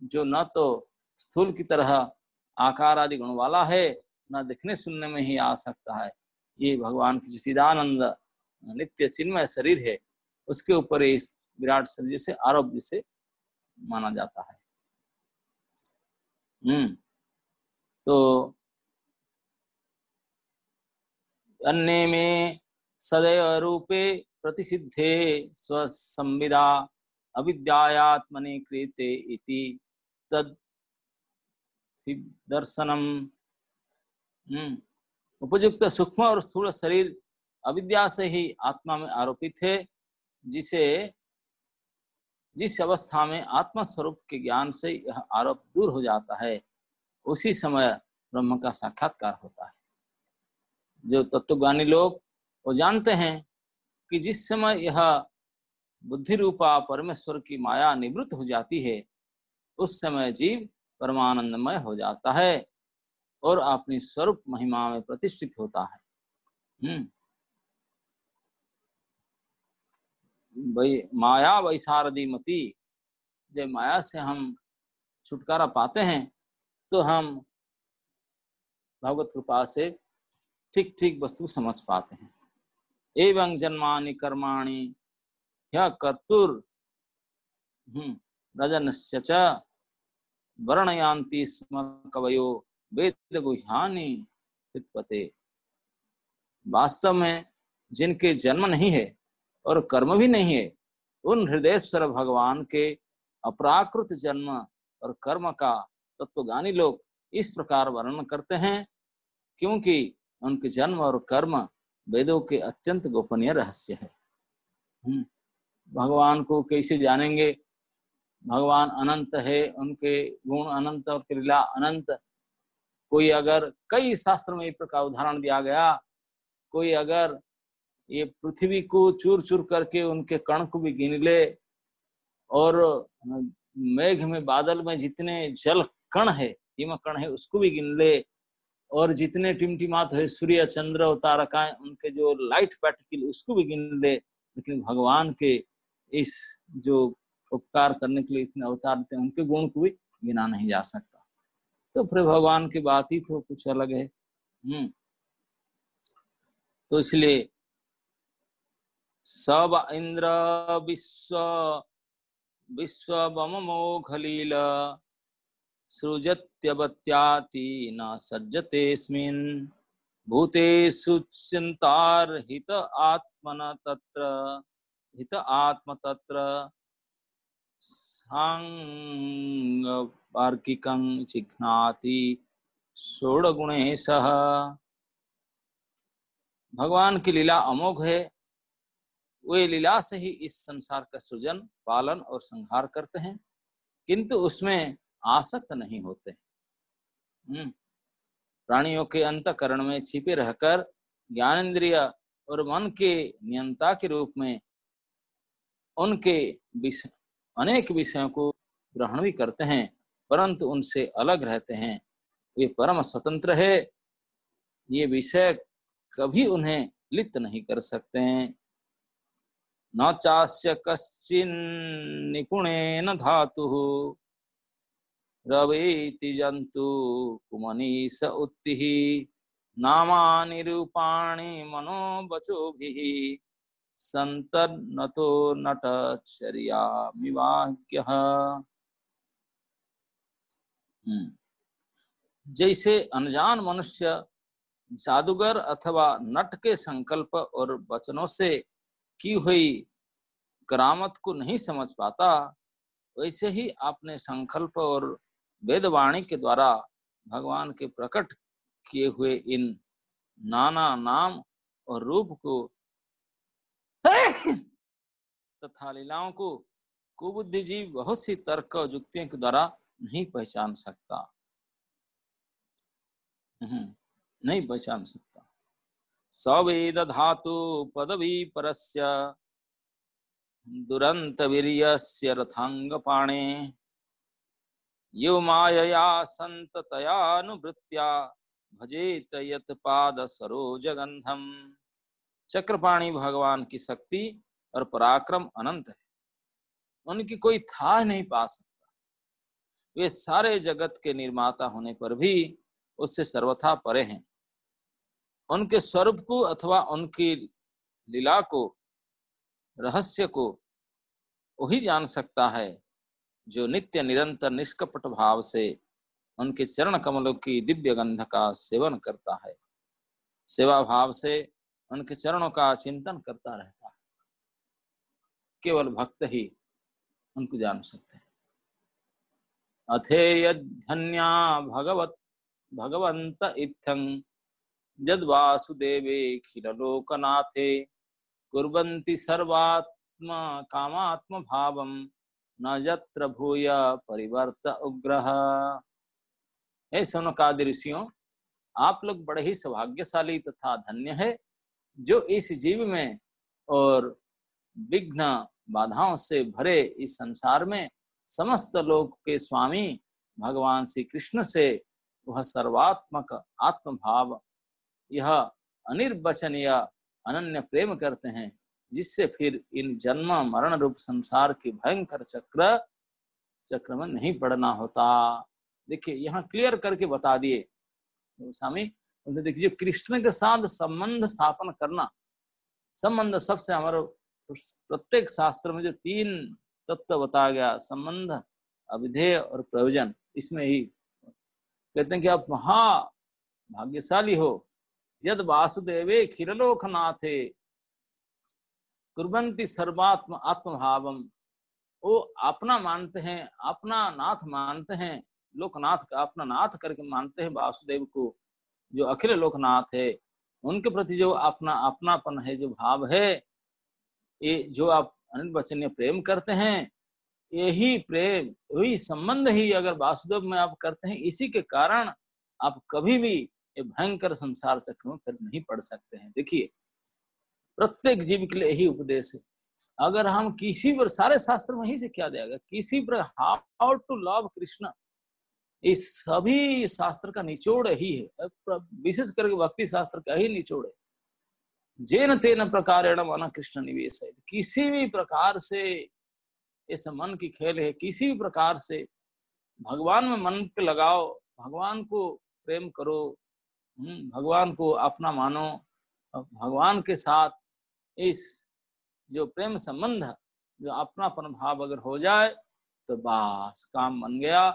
जो न तो स्थूल की तरह आकार आदि गुण वाला है, न दिखने सुनने में ही आ सकता है, ये भगवान की जो सीधानंद नित्य चिन्मय शरीर है, उसके ऊपर इस विराट शरीर से आरोप जिसे माना जाता है। तो अन्य में सदैव रूपे प्रतिसिद्धे स्वसंविदा अविद्यात्मनि क्रियते इति तद दर्शनम। उपयुक्त सूक्ष्म और स्थूल शरीर अविद्या से ही आत्मा में आरोपित है, जिस अवस्था में आत्मा स्वरूप के ज्ञान से यह आरोप दूर हो जाता है, उसी समय ब्रह्म का साक्षात्कार होता है। जो तत्वज्ञानी लोग वो जानते हैं कि जिस समय यह बुद्धि रूपा परमेश्वर की माया निवृत्त हो जाती है, उस समय जीव परमानंदमय हो जाता है और अपनी स्वरूप महिमा में प्रतिष्ठित होता है। माया वैशारदी मति, जब माया से हम छुटकारा पाते हैं तो हम भगवत कृपा से ठीक ठीक वस्तु समझ पाते हैं। एवं जन्मानि कर्माणि ह्य कर्तुर रजनस्य च वर्णयान्ति स्म कवयो वेद गुह्यानि वित्पते। वास्तव में जिनके जन्म नहीं है और कर्म भी नहीं है, उन हृदयेश्वर भगवान के अपराकृत जन्म और कर्म का तत्वज्ञानी लोग इस प्रकार वर्णन करते हैं, क्योंकि उनके जन्म और कर्म वेदों के अत्यंत गोपनीय रहस्य है। भगवान को कैसे जानेंगे? भगवान अनंत है, उनके गुण अनंत और लीला अनंत। कोई अगर कई शास्त्र में इस प्रकार उदाहरण दिया गया, कोई अगर ये पृथ्वी को चूर चूर करके उनके कण को भी गिन ले और मेघ में बादल में जितने जल कण है, हिम कण है, उसको भी गिन ले और जितने टिमटिमात है सूर्य चंद्र और तारकाएं, उनके जो लाइट पार्टिकल उसको भी गिन ले, लेकिन भगवान के इस जो उपकार करने के लिए इतने अवतार देते हैं, उनके गुण को भी गिना नहीं जा सकता। तो फिर भगवान की बात ही तो कुछ अलग है। तो इसलिए सब इंद्र विश्वमोघलील सृजत्यवत्याति न सज्जतेस्मिन् भूतेषु चिन्तार्हित आत्म तत्र सांगवार्किकं चिघ्नाति षोडगुणेशः। भगवान की लीला अमोघ है, वे लीला से ही इस संसार का सृजन, पालन और संहार करते हैं, किंतु उसमें आसक्त नहीं होते। प्राणियों के अंतःकरण में छिपे रहकर ज्ञानेंद्रिय और मन के नियंता के रूप में उनके अनेक विषयों को ग्रहण भी करते हैं, परंतु उनसे अलग रहते हैं। वे परम स्वतंत्र है, ये विषय कभी उन्हें लिप्त नहीं कर सकते हैं। न चास्य कश्चिन् निपुणेन धातुः रवेति जंतु कुमनीस उत्तिः नामानि रूपाणि मनोवचोभिः संतन्नतो नटचर्यामिवाज्ञः। जैसे अनजान मनुष्य जादूगर अथवा नट के संकल्प और वचनों से की हुई करामत को नहीं समझ पाता, वैसे ही अपने संकल्प और वेदवाणी के द्वारा भगवान के प्रकट किए हुए इन नाना नाम और रूप को तथा लीलाओं को कुबुद्धिजीव बहुत सी तर्क और युक्तियों के द्वारा नहीं पहचान सकता, नहीं पहचान सकता। सवेद धातु पदवी परस्य दुरंत वीर्यस्य रथांग पाणे यो मायया संततयानुवृत्त्या भजेत यत पाद सरोज गंधम। चक्रपाणी भगवान की शक्ति और पराक्रम अनंत है, उनकी कोई था नहीं पा सकता। वे सारे जगत के निर्माता होने पर भी उससे सर्वथा परे हैं। उनके स्वरूप को अथवा उनकी लीला को, रहस्य को वही जान सकता है जो नित्य निरंतर निष्कपट भाव से उनके चरण कमलों की दिव्य गंध का सेवन करता है, सेवा भाव से उनके चरणों का चिंतन करता रहता है। केवल भक्त ही उनको जान सकते हैं। अथेय धन्या भगवंत इत्थं जद वासुदेवे खिललोकनाथे कुर्वन्ति सर्वात्म कामात्म भावम न यत्र भूय परिवर्त उग्रह। हे सनकादि ऋषियों, आप लोग बड़े ही सौभाग्यशाली तथा धन्य है जो इस जीव में और विघ्न बाधाओं से भरे इस संसार में समस्त लोक के स्वामी भगवान श्री कृष्ण से वह सर्वात्मक आत्म भाव, यह अनिर्वचनीय अनन्य प्रेम करते हैं, जिससे फिर इन जन्म मरण रूप संसार के भयंकर चक्र में नहीं पड़ना होता। देखिए यहाँ क्लियर करके बता दिए स्वामी। देखिए कृष्ण के साथ संबंध स्थापन करना, संबंध सबसे हमारे प्रत्येक शास्त्र में जो 3 तत्व बताया गया, संबंध, अविधेय और प्रयोजन, इसमें ही कहते हैं कि आप महाभाग्यशाली हो। यद वासुदेवे खिललोकनाथे कुर्वन्ति सर्वात्म आत्मभावम, वो अपना मानते हैं, अपना नाथ मानते हैं, लोकनाथ का अपना नाथ करके मानते हैं वासुदेव को, जो अखिल लोकनाथ है। उनके प्रति जो अपना अपनापन है, जो भाव है, ये जो आप अनिर्वचनीय प्रेम करते हैं, यही प्रेम, वही संबंध ही अगर वासुदेव में आप करते हैं, इसी के कारण आप कभी भी ये भयंकर संसार चक्र में फिर नहीं पड़ सकते हैं। देखिए प्रत्येक जीव के लिए यही उपदेश है। अगर हम किसी पर, सारे शास्त्र में ही से क्या दिया गया, किसी पर हाउ टू लव कृष्ण, इस सभी शास्त्र का निचोड़ ही है, विशेष करके भक्ति शास्त्र का ही निचोड़ है। जेन तेन प्रकारेण मन कृष्ण निवेश है, किसी भी प्रकार से इस मन की खेल है, किसी भी प्रकार से भगवान में मन के लगाओ, भगवान को प्रेम करो, भगवान को अपना मानो, भगवान के साथ इस जो प्रेम संबंध, जो अपनापन भाव अगर हो जाए तो बस काम बन गया।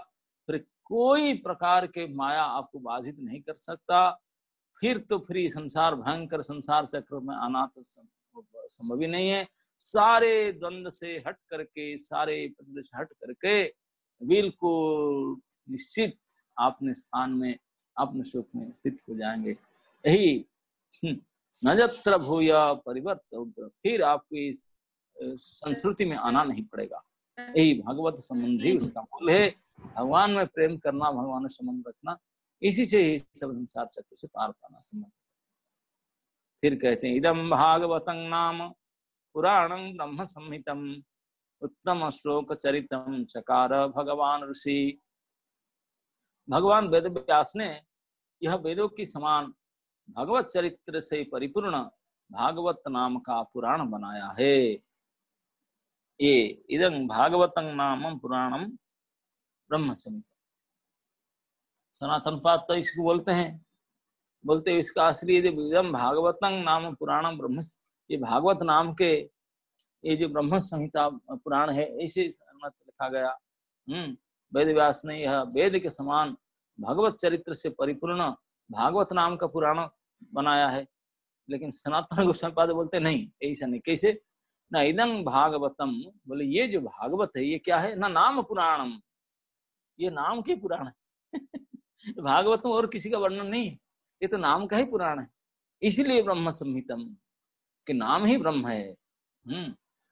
फिर कोई प्रकार के माया आपको बाधित नहीं कर सकता। फिर तो फिर संसार, भयंकर संसार चक्र में आना तो संभव ही नहीं है। सारे द्वंद्व से हट करके, सारे प्रतिबंध से हट करके बिल्कुल निश्चित अपने स्थान में, अपने सुख में स्थित हो जाएंगे। यही नजत्र भूय परिवर्त उग्र, फिर आपको इस संस्कृति में आना नहीं पड़ेगा। यही भगवत संबंधी उसका मूल है। भगवान में प्रेम करना, भगवान में संबंध रखना, इसी से ही सब संसार चक्र से पार पाना संभव। फिर कहते हैं इदम भागवतं नाम पुराणं ब्रह्म संहितम उत्तम श्लोक चरितम चकार भगवान ऋषि। भगवान वेद व्यास ने यह वेदों की समान भगवत चरित्र से परिपूर्ण भागवत नाम का पुराण बनाया है। ये इदं भागवतं नाम पुराणम ब्रह्म संहिता। सनातन पाद तो इसको बोलते हैं, बोलते हैं इसका असली इदं भागवतं नाम पुराणम ब्रह्म, ये भागवत नाम के ये जो ब्रह्म संहिता पुराण है ऐसे लिखा गया। वेद व्यास ने यह वेद के समान भगवत चरित्र से परिपूर्ण भागवत नाम का पुराण बनाया है। लेकिन सनातन गोस्वामी पाद बोलते नहीं, ऐसा नहीं। कैसे? ना इदं भागवतम, बोले ये जो भागवत है ये क्या है ना, नाम पुराणम, ये नाम के पुराण है। भागवतम और किसी का वर्णन नहीं है, ये तो नाम का ही पुराण है। इसलिए ब्रह्म संहितम के नाम ही ब्रह्म है।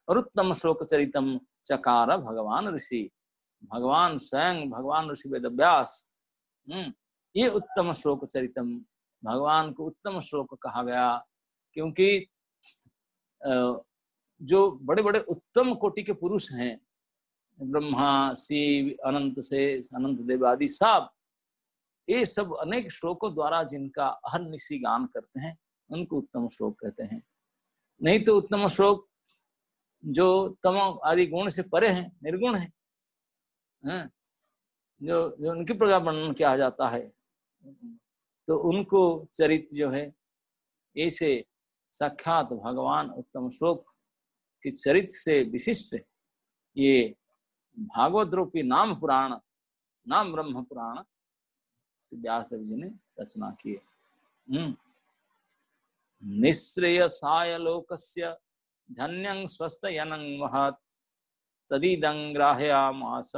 और उत्तम श्लोक चरितम चकार भगवान ऋषि, भगवान स्वयं भगवान ऋषि वेद व्यास, ये उत्तम श्लोक चरितम, भगवान को उत्तम श्लोक कहा गया क्योंकि जो बड़े बड़े उत्तम कोटि के पुरुष हैं, ब्रह्मा शिव अनंत से अनंत देव आदि सब, ये सब अनेक श्लोकों द्वारा जिनका अहर्निशि गान करते हैं उनको उत्तम श्लोक कहते हैं। नहीं तो उत्तम श्लोक जो तम आदि गुण से परे हैं, निर्गुण है, जो उनके प्रकार वर्णन किया जाता है, तो उनको चरित्र जो है ऐसे साक्षात भगवान उत्तम श्लोक के चरित्र से विशिष्ट ये भागवत रूपी नाम पुराण, नाम ब्रह्म पुराण व्यास देव जी ने रचना किए। निःश्रेयसाय लोकस्य धन्यं स्वस्थयनं महत् तदिदं ग्राह्यामास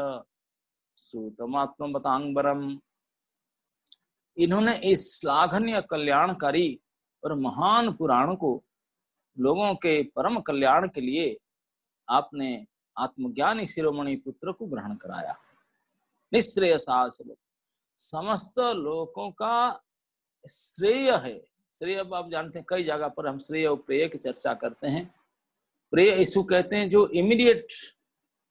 सूतमात्मवतांबरम। इन्होंने इस श्लाघनीय कल्याणकारी और महान पुराण को लोगों के परम कल्याण के लिए आपने आत्मज्ञानी शिरोमणि पुत्र को ग्रहण कराया। निःश्रेयसाय लोक, समस्त लोकों का श्रेय है। श्रेय अब आप जानते हैं कई जगह पर हम श्रेय और प्रेय की चर्चा करते हैं। प्रेय इसको कहते हैं जो इमीडिएट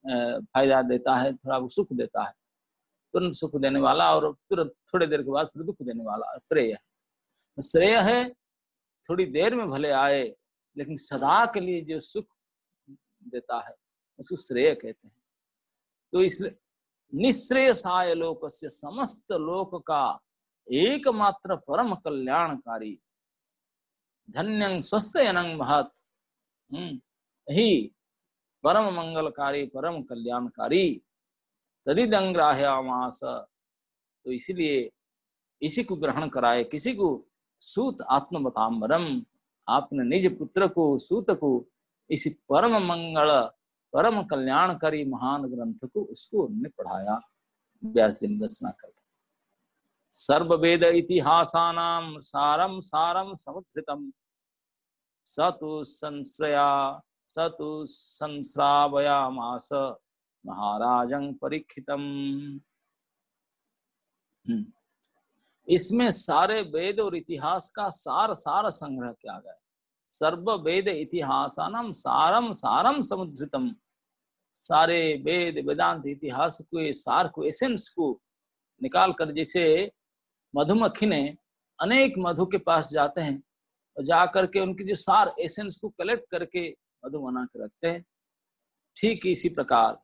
फायदा देता है, थोड़ा सुख देता है, तुरंत सुख देने वाला और तुरंत थोड़ी देर के बाद फिर दुख देने वाला प्रेय है। श्रेय है थोड़ी देर में भले आए लेकिन सदा के लिए जो सुख देता है उसको श्रेय कहते हैं। तो इसलिए निःश्रेयसाय लोकस्य, समस्त लोक का एकमात्र परम कल्याणकारी, धन्यं स्वस्थयनं महत्, ही परम मंगलकारी परम कल्याणकारी, तदिदं ग्राह्यामास, तो इसलिए इसी को ग्रहण कराए, किसी को सूत आत्मवतांबरम, आपने निज पुत्र को सूत को इसी परम मंगल परम कल्याणकारी महान ग्रंथ को उसको हमने पढ़ाया व्यास जी ने रचना करके। सर्व वेद इतिहासानां सारम सारम समुद्धृतम सतु संश्रावयामास महाराजं परीक्षितम। इसमें सारे वेद और इतिहास का सार संग्रह किया गया। सर्व वेद इतिहासानां सारम सारम समुद्धृतम, सारे वेद वेदांत इतिहास के सार को, एसेंस को निकाल कर, जैसे मधुमक्खी ने अनेक मधु के पास जाते हैं और जाकर के उनकी जो सार एसेंस को कलेक्ट करके मधु बना के रखते हैं, ठीक इसी प्रकार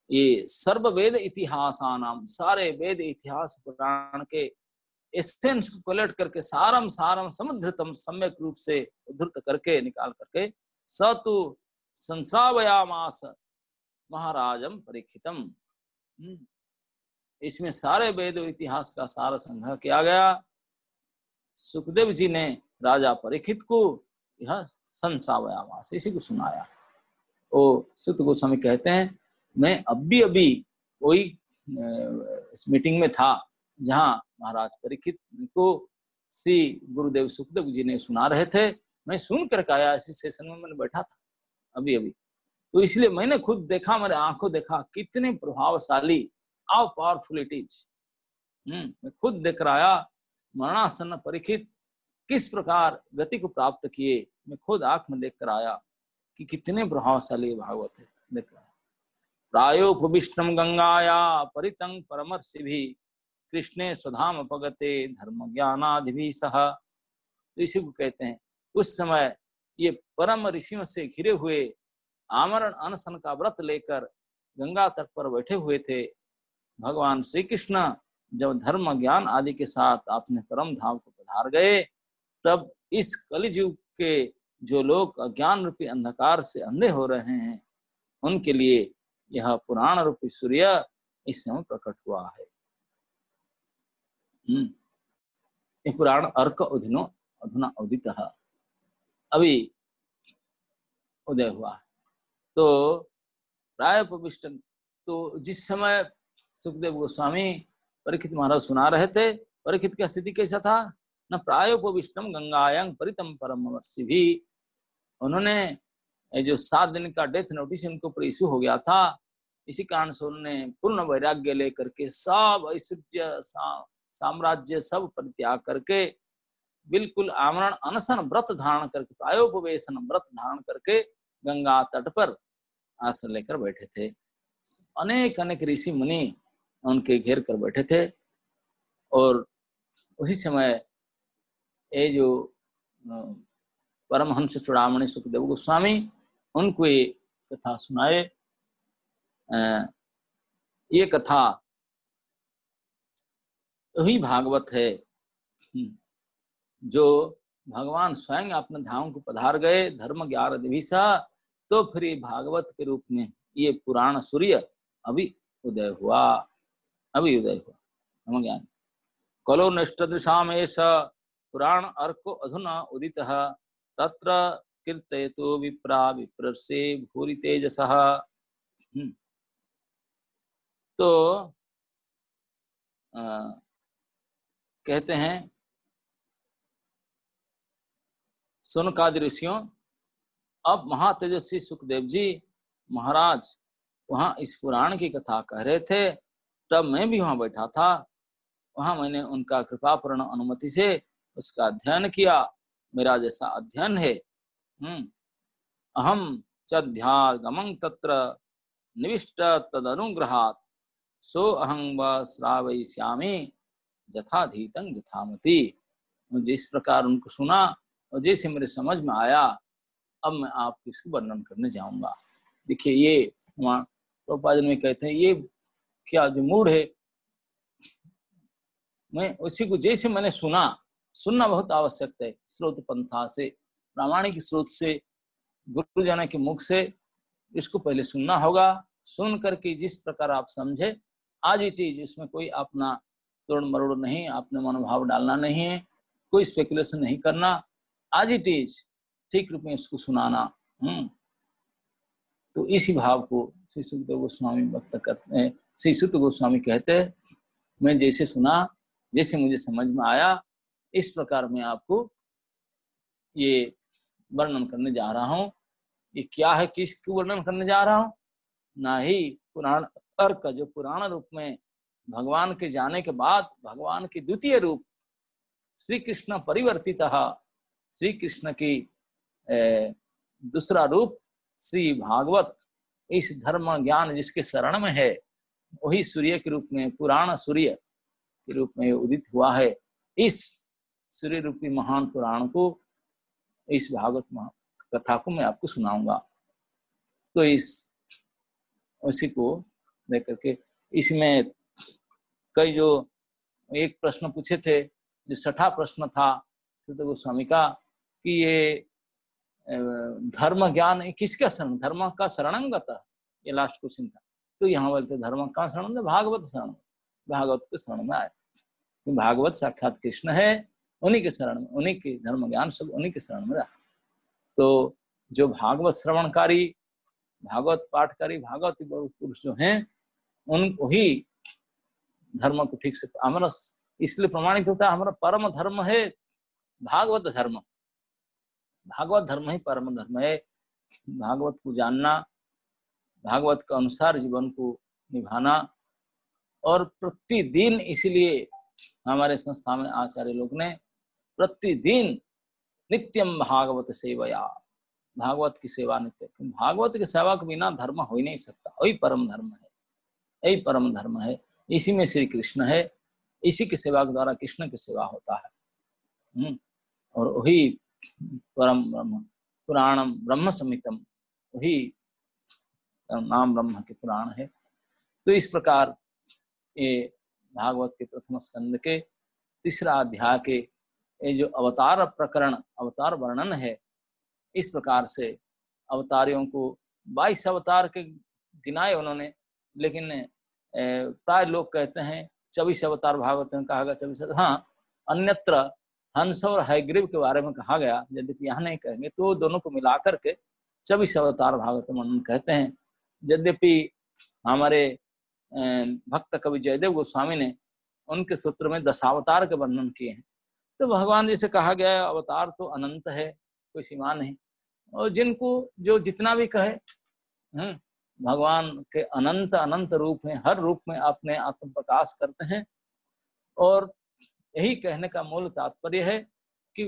ये सर्व वेद इतिहासानाम, सारे वेद इतिहास पुराण के एसेंस को कलेक्ट करके सारम सारम समुद्धृतम, सम्यक रूप से उद्धृत करके निकाल करके सतु संश्रावयामास महाराजम परीक्षितम। इसमें सारे वेद इतिहास का सार संग्रह किया गया। सुखदेव जी ने राजा परीक्षित को यह संश्रावयामास, इसी को सुनाया। ओ सुत गोस्वामी कहते हैं मैं अभी कोई इस मीटिंग में था जहां महाराज परीक्षित को श्री गुरुदेव सुखदेव जी ने सुना रहे थे, मैं सुन कर आया, इसी सेशन में मैंने बैठा था अभी तो इसलिए मैंने खुद देखा, मेरे आंखों देखा कितने प्रभावशाली, हाउ पावरफुल इट इज। मैं खुद देख कर आया मरणासन्न परीक्षित किस प्रकार गति को प्राप्त किए, मैं खुद आंख में देख कर आया कि कितने प्रभावशाली भागवत है। देख रहा प्रायोपविष्टम गंगाया परितं परमर्षि भी कृष्णे स्वधाम पगते धर्म ज्ञानादि भी सह। तो इसी को कहते हैं उस समय ये परम ऋषियों से घिरे हुए आमरण अनशन का व्रत लेकर गंगा तट पर बैठे हुए थे। भगवान श्री कृष्ण जब धर्म ज्ञान आदि के साथ अपने परम धाम को पधार गए, तब इस कलियुग के जो लोग अज्ञान रूपी अंधकार से अंधे हो रहे हैं, उनके लिए यह पुराण रूपी सूर्य इस समय प्रकट हुआ है। ये पुराण अर्क उदिनो अधुना उदितः, अभी उदय हुआ। तो प्रायोपविष्ट, तो जिस समय सुखदेव गोस्वामी परीक्षित महाराज सुना रहे थे, परीक्षित की स्थिति कैसा था न, प्रायोपविष्टम गंगायां परितं परमवर्षि भी, उन्होंने जो 7 दिन का डेथ नोटिस उनको ऊपर इश्यू हो गया था, इसी कारण से उन्होंने पूर्ण वैराग्य लेकर के सब ऐश्वर्य साम्राज्य सब परित्याग करके बिल्कुल आमरण अनशन व्रत धारण करके, प्रायोपवेशन व्रत धारण करके गंगा तट पर आसन लेकर बैठे थे। अनेक अनेक ऋषि मुनि उनके घेर कर बैठे थे। और उसी समय ये जो परमहंस चूड़ामणि सुखदेव गोस्वामी उनको ये कथा सुनाए। ये कथा वही भागवत है जो भगवान स्वयं अपने धाम को पधार गए धर्म ज्ञान दिविसा, तो फिर ये भागवत के रूप में ये पुराण सूर्य अभी उदय हुआ, अभी उदय हुआ धर्म ज्ञान। कलो निष्टदृशाम एष पुराण अर्को अधुना उदितः तत्र कीर्तयतो विप्रा विप्रसे भूरि तेजसः। तो कहते हैं सुनकादि ऋषियों, अब महातेजस्वी सुखदेव जी महाराज वहां इस पुराण की कथा कह रहे थे, तब मैं भी वहां बैठा था। वहां मैंने उनका कृपापूर्ण अनुमति से उसका अध्ययन किया। मेरा जैसा अध्ययन है। अहम चध्यागमं तत्र निविष्ट तदनुग्रहात् सो अहं व श्रावयिष्यामि यथाधीतं यथामति। जिस प्रकार उनको सुना और जैसे मेरे समझ में आया, अब मैं आपको इसको वर्णन करने जाऊंगा। देखिए ये प्रभुपाद में कहते हैं, ये क्या जो मूड है, मैं उसी को जैसे मैंने सुनना बहुत आवश्यक है। स्रोत पंथा से, प्रामाणिक स्रोत से, गुरुजन के मुख से इसको पहले सुनना होगा। सुन करके जिस प्रकार आप समझे आज ही चीज, उसमें कोई अपना तोड़ मरोड़ नहीं, अपने मनोभाव डालना नहीं है, कोई स्पेकुलेशन नहीं करना, आज ही चीज ठीक रूप में इसको सुनाना। तो इसी भाव को श्री सुखदेव गोस्वामी व्यक्त करते हैं। श्री सुत गोस्वामी कहते हैं, मैं जैसे सुना, जैसे मुझे समझ में आया, इस प्रकार मैं आपको ये वर्णन करने जा रहा हूँ। ये क्या है, किसको वर्णन करने जा रहा हूँ? ना ही पुराण अर्क, जो पुराण रूप में भगवान के जाने के बाद भगवान की द्वितीय रूप श्री कृष्ण परिवर्तित, श्री कृष्ण की दूसरा रूप श्री भागवत, इस धर्म ज्ञान जिसके शरण में है, वही सूर्य के रूप में, पुराण सूर्य के रूप में उदित हुआ है। इस सूर्य रूपी महान पुराण को, इस भागवत कथा को मैं आपको सुनाऊंगा। तो इस उसी को लेकर के इसमें कई जो एक प्रश्न पूछे थे, जो 6ठा प्रश्न था सुखदेव गोस्वामी का, कि ये धर्म ज्ञान किसका शरण, धर्म का शरणंगत, ये लास्ट क्वेश्चन था। तो यहाँ बोलते धर्म का शरण, भागवत शरण, भागवत के शरण में आए। भागवत साक्षात कृष्ण है, उन्हीं के शरण में, उन्हीं के धर्म ज्ञान सब उन्हीं के शरण में रहा। तो जो भागवत श्रवणकारी, भागवत पाठकारी, भागवत पुरुष जो हैं, उन वही धर्म को ठीक से, हमारा इसलिए प्रमाणित होता है, हमारा परम धर्म है भागवत धर्म। भागवत धर्म ही परम धर्म है। भागवत को जानना, भागवत के अनुसार जीवन को निभाना, और प्रतिदिन इसलिए हमारे संस्था में आचार्य लोग ने प्रतिदिन नित्यम भागवत सेवया, भागवत की सेवा नित्य, भागवत की सेवा के बिना धर्म हो ही नहीं सकता। वही परम धर्म है, यही परम धर्म है, इसी में श्री कृष्ण है, इसी की सेवा के द्वारा कृष्ण की सेवा होता है। और वही परम ब्रह्म पुराणम ब्रह्म संहितम, वही नाम ब्रह्म के पुराण है। तो इस प्रकार ये भागवत के प्रथम स्कंद के तीसरा अध्याय के ये जो अवतार प्रकरण, अवतार वर्णन है, इस प्रकार से अवतारियों को 22 अवतार के गिनाए उन्होंने, लेकिन प्राय लोग कहते हैं 24 अवतार भागवत में कहा गया, 24। हाँ, अन्यत्र हंस और हयग्रीव के बारे में कहा गया, यद्यपि यहाँ नहीं कहेंगे, तो दोनों को मिलाकर के 24 अवतार भागवत वर्णन कहते हैं। यद्यपि हमारे भक्त कवि जयदेव गोस्वामी ने उनके सूत्र में 10 अवतार के वर्णन किए हैं। तो भगवान जी से कहा गया है अवतार तो अनंत है, कोई सीमा नहीं, और जिनको जो जितना भी कहे, भगवान के अनंत अनंत रूप हैं, हर रूप में अपने आत्म प्रकाश करते हैं। और यही कहने का मूल तात्पर्य है कि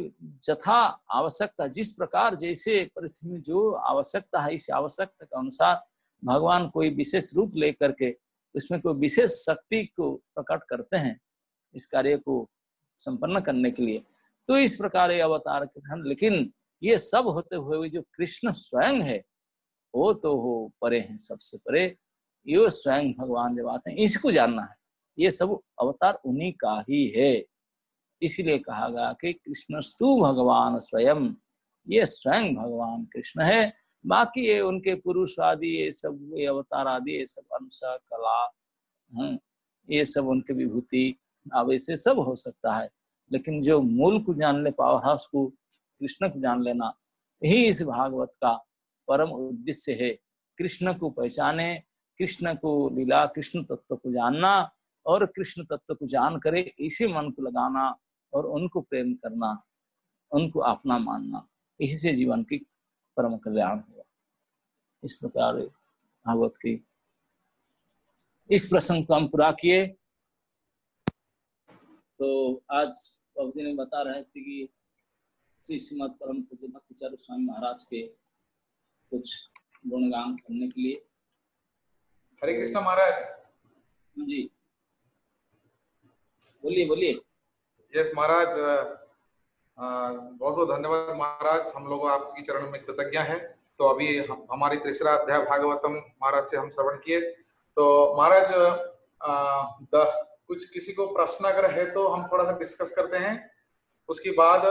यथा आवश्यकता, जिस प्रकार जैसे परिस्थिति में जो आवश्यकता है, इस आवश्यकता के अनुसार भगवान कोई विशेष रूप लेकर के उसमें कोई विशेष शक्ति को प्रकट करते हैं इस कार्य को संपन्न करने के लिए। तो इस प्रकार ये अवतार के धन, लेकिन ये सब होते हुए जो कृष्ण स्वयं है वो तो हो परे हैं, सबसे परे, ये स्वयं भगवान जब आते हैं, इसको जानना है, ये सब अवतार उन्हीं का ही है। इसीलिए कहा गया कि कृष्णस्तु भगवान स्वयं, ये स्वयं भगवान कृष्ण है। बाकी ये उनके पुरुष आदि, ये सब ये अवतार आदि, ये सब अंश कला, ये सब उनके विभूति आवेश सब हो सकता है, लेकिन जो मूल को जान ले, पावर हाउस को, कृष्ण को जान लेना, यही इस भागवत का परम उद्देश्य है। कृष्ण को पहचाने, कृष्ण को लीला, कृष्ण तत्व को जानना, और कृष्ण तत्व को जान करे इसी मन को लगाना और उनको प्रेम करना, उनको अपना मानना, इसी से जीवन की परम कल्याण हुआ। इस प्रकार भागवत की इस प्रसंग को हम पूरा किए। तो आज बाबू जी ने बता रहे थे कि श्री श्रीमद परम पूज्य भक्तिचार्य स्वामी महाराज के कुछ गुणगान करने के लिए। हरे कृष्ण महाराज जी बोलिए बोलिए। यस महाराज, बहुत बहुत धन्यवाद महाराज, हम लोग आपकी चरण में कृतज्ञ हैं। तो अभी हमारी तीसरा अध्याय भागवतम महाराज से हम श्रवण किए। तो महाराज कुछ किसी को प्रश्न अगर है तो हम थोड़ा सा डिस्कस करते हैं, उसके बाद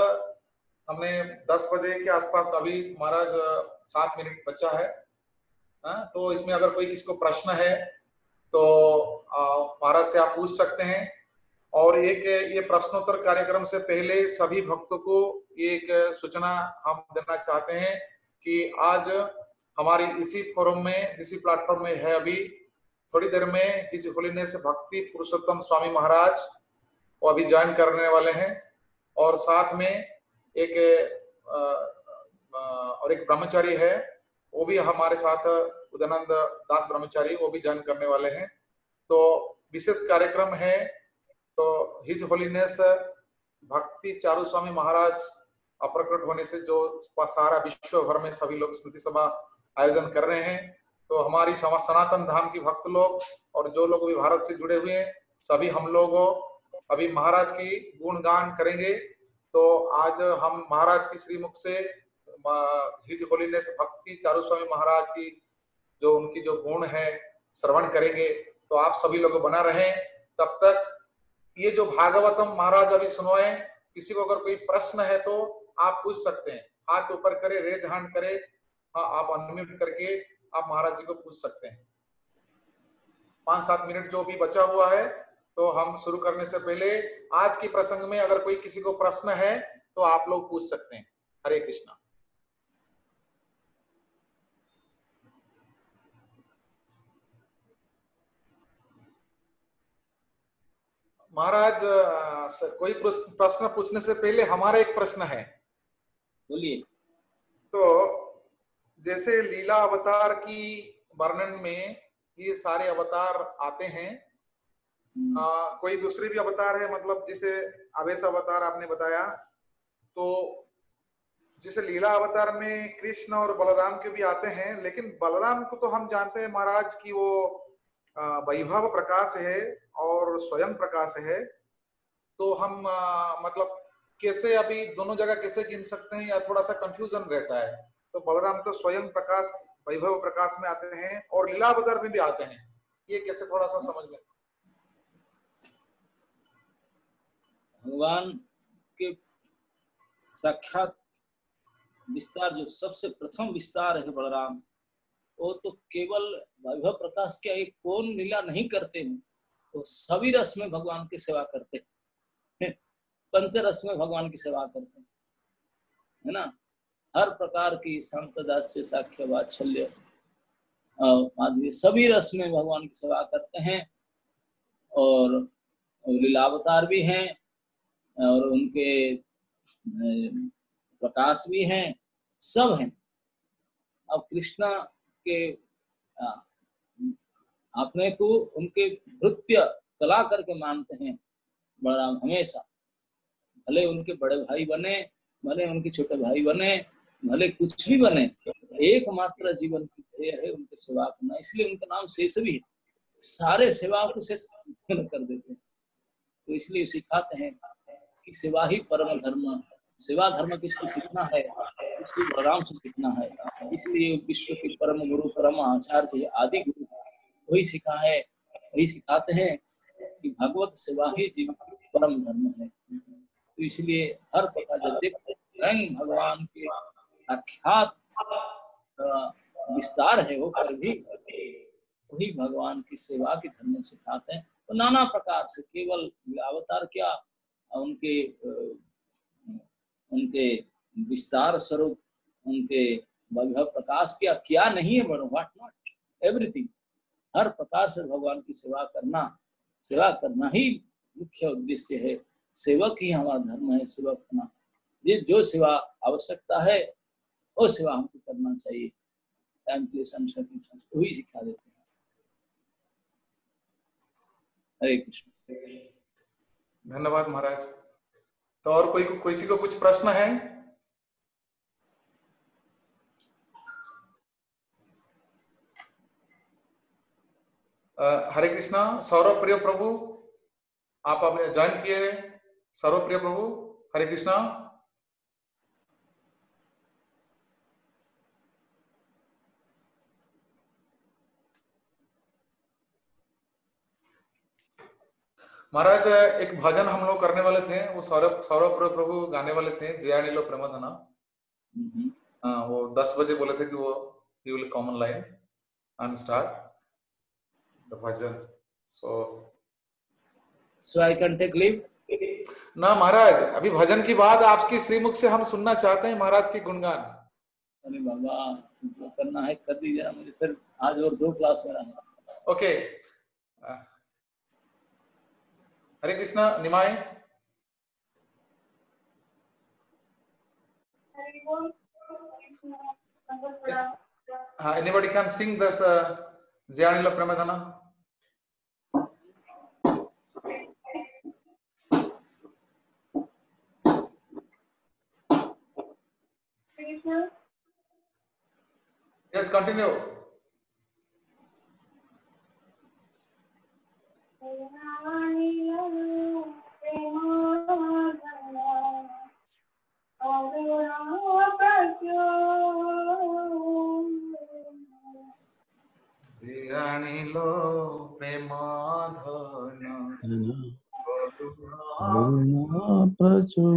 हमें 10 बजे के आसपास, अभी महाराज 7 मिनट बचा है, तो इसमें अगर कोई किसी को प्रश्न है तो महाराज से आप पूछ सकते हैं। और एक ये प्रश्नोत्तर कार्यक्रम से पहले सभी भक्तों को एक सूचना हम देना चाहते हैं कि आज हमारी इसी फोरम में, इसी प्लेटफॉर्म में है, अभी थोड़ी देर में हिज होलीनेस भक्ति पुरुषोत्तम स्वामी महाराज वो अभी ज्वाइन करने वाले हैं, और साथ में एक ब्रह्मचारी है, वो भी हमारे साथ, उदयानंद दास ब्रह्मचारी, वो भी ज्वाइन करने वाले हैं। तो विशेष कार्यक्रम है। तो हिज होलीनेस भक्ति चारू स्वामी महाराज अप्रकट होने से जो सारा विश्व भर में सभी लोग स्मृति सभा आयोजन कर रहे हैं, तो हमारी सनातन धाम की भक्त लोग और जो लोग भी भारत से जुड़े हुए हैं, सभी हम लोग अभी महाराज की गुणगान करेंगे। तो आज हम महाराज की श्रीमुख से हिज होलीनेस भक्ति चारू स्वामी महाराज की जो उनकी जो गुण है श्रवण करेंगे। तो आप सभी लोग बना रहे। तब तक ये जो भागवतम महाराज अभी सुनवाए, किसी को अगर कोई प्रश्न है तो आप पूछ सकते हैं, हाथ ऊपर करे, रेज हैंड करे, हाँ आप अनम्यूट करके आप महाराज जी को पूछ सकते हैं। 5-7 मिनट जो भी बचा हुआ है, तो हम शुरू करने से पहले आज की प्रसंग में अगर कोई किसी को प्रश्न है तो आप लोग पूछ सकते हैं। हरे कृष्णा। महाराज कोई प्रश्न पूछने से पहले हमारा एक प्रश्न है। बोलिए। तो जैसे लीला अवतार की वर्णन में ये सारे अवतार आते हैं, कोई दूसरी भी अवतार है, मतलब जिसे आवेश अवतार आपने बताया, तो जिसे लीला अवतार में कृष्ण और बलराम के भी आते हैं, लेकिन बलराम को तो हम जानते हैं महाराज की वो वैभव प्रकाश है और स्वयं प्रकाश है। तो हम मतलब कैसे अभी दोनों जगह कैसे गिन सकते हैं, या थोड़ा सा कंफ्यूजन रहता है। तो बलराम तो स्वयं प्रकाश वैभव प्रकाश में आते हैं और लीला अवतार में भी आते हैं, ये कैसे थोड़ा सा समझ में। भगवान के साक्षात विस्तार जो सबसे प्रथम विस्तार है बलराम, वो तो केवल वैभव प्रकाश के एक कौन लीला नहीं करते हैं, तो सभी रस में भगवान की सेवा करते हैं, पंचरस में भगवान की सेवा करते हैं, है ना। हर प्रकार की शांत दास्य साख्य वात्सल्य माधुर्य सभी रस में भगवान की सेवा करते हैं। और लीलावतार भी हैं और उनके प्रकाश भी हैं, सब हैं। अब कृष्णा के अपने को उनके नृत्य कला करके मानते हैं बलराम हमेशा। भले उनके बड़े भाई बने, भले उनके छोटे भाई बने, भले कुछ भी बने, एकमात्र जीवन की ध्येय है उनकी सेवा करना, इसलिए उनका नाम शेष भी है। सारे सेवाओं को शेष कर देते हैं, तो इसलिए सिखाते हैं कि सेवा ही परम धर्म। सेवा धर्म किसको सीखना है? श्री बलराम से सीखना है। इसलिए विश्व के परम गुरु परम आचार्य आदि गुरु वही सिखा है, वही सिखाते हैं कि भगवत सेवा ही जीवन का परम धर्म है। तो इसलिए हर प्रकार जब स्वयं भगवान के साक्षात विस्तार है वो पर भी वही भगवान की सेवा के धर्म सिखाते हैं। तो नाना प्रकार से केवल अवतार क्या, उनके उनके विस्तार स्वरूप, उनके वैभव प्रकाश क्या क्या नहीं है, बड़ो व्हाट नॉट, एवरीथिंग। हर प्रकार से भगवान की सेवा करना ही मुख्य उद्देश्य है। सेवक ही हमारा धर्म है, सेवक करना। ये जो सेवा आवश्यकता है वो सेवा हमको करना चाहिए। टाइम प्लेस वही सिखा देते हैं। हरे कृष्ण। धन्यवाद महाराज। तो और किसी को कुछ प्रश्न है? हरे कृष्णा। सौरभ प्रिय प्रभु, आप अब ज्वाइन किए। सौरभ प्रिय प्रभु, हरे कृष्णा। महाराज एक भजन हम लोग करने वाले थे, वो सौरभ प्रिय प्रभु गाने वाले थे, जया नीलो प्रेमधना। वो 10 बजे बोले थे कि वो he will come online and start the bhajan. So I can take leave? ना महाराज, अभी भजन की बात आपकी श्रीमुख से हम सुनना चाहते हैं महाराज की गुणगान। अरे बाबा, जो करना है कर दीजिए, मुझे फिर आज और 2 क्लास में रहना। Okay. Hare Krishna. Nimai. anybody can sing this Jaya Nila Pramadana? Yes, continue. Diyanilo premadhana pracho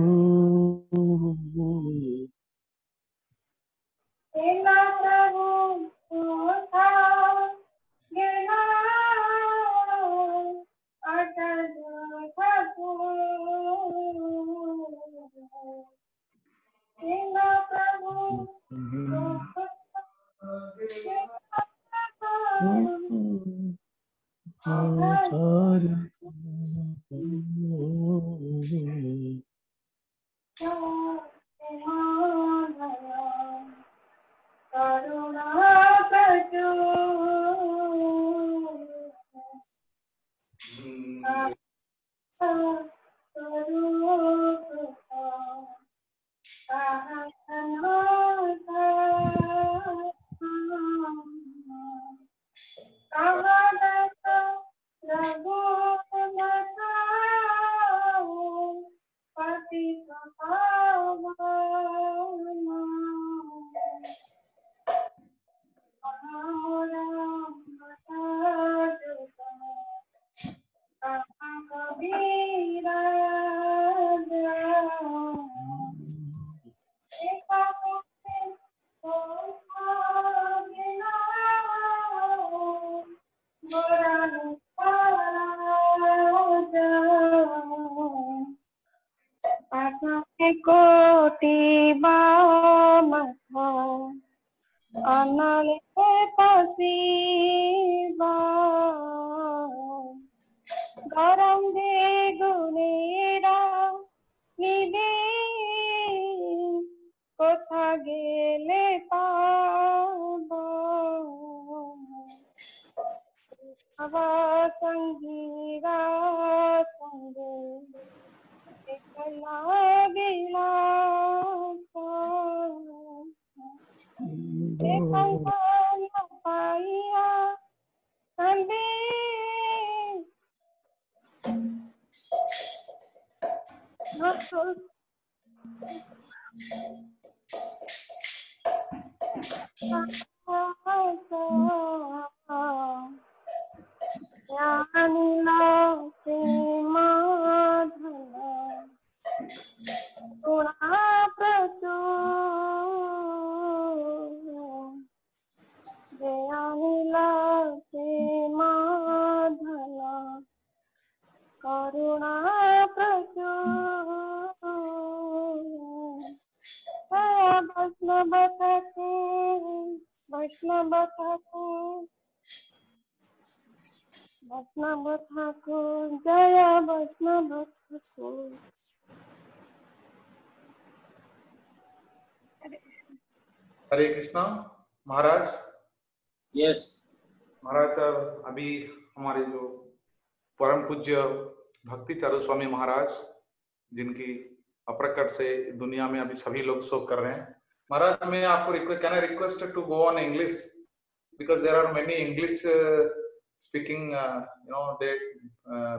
Anale pasiva garam de gunera nide kotha gele paba ava sangira sange ekala bilasa ekala paiya sande nasul yanila madhala guna prachur yanila madhala karuna prachur Vaishnava Thakur, Vaishnava Thakur, Vaishnava Thakur, Jaya Vaishnava Thakur. Hare Krishna Maharaj. Yes. महाराज अभी हमारे जो परम पूज्य भक्ति चारू स्वामी महाराज, जिनकी अप्रकट से दुनिया में अभी सभी लोग शोक कर रहे हैं, महाराज मैं आपको can I request to go on English because there are many English speaking they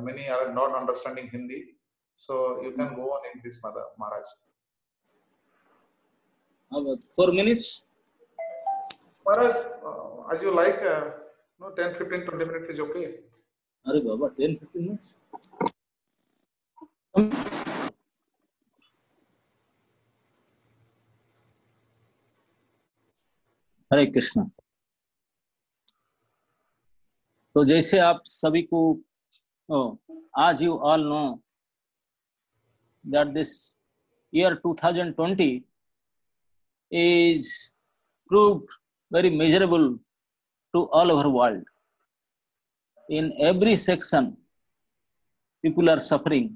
many are not understanding Hindi, so you can go on English Maharaj. About 4 minutes. Maharaj as you like, 10, 15, 20 minutes is okay. अरे बाबा 10-15 minutes. हरे कृष्णा। तो जैसे आप सभी को आज you all know that this year 2020 is proved very measurable to all over world. In every section, people are suffering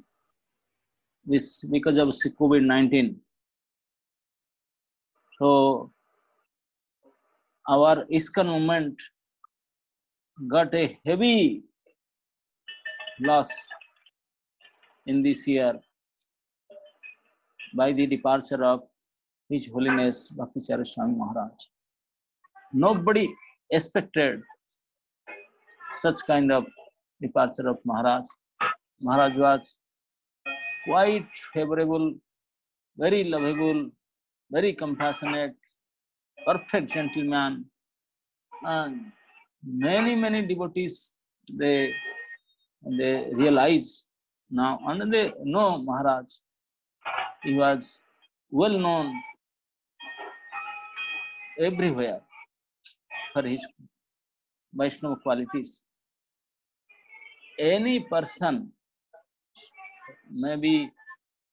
this because of COVID-19. So our ISKCON movement got a heavy loss in this year by the departure of His Holiness Bhakti Charu Swami Maharaj. Nobody expected such kind of departure of Maharaj. Maharaj was quite favorable, very lovable, very compassionate, perfect gentleman, and many devotees they realize now, and they know Maharaj. He was well known everywhere for his Vaishnava qualities. Any person, maybe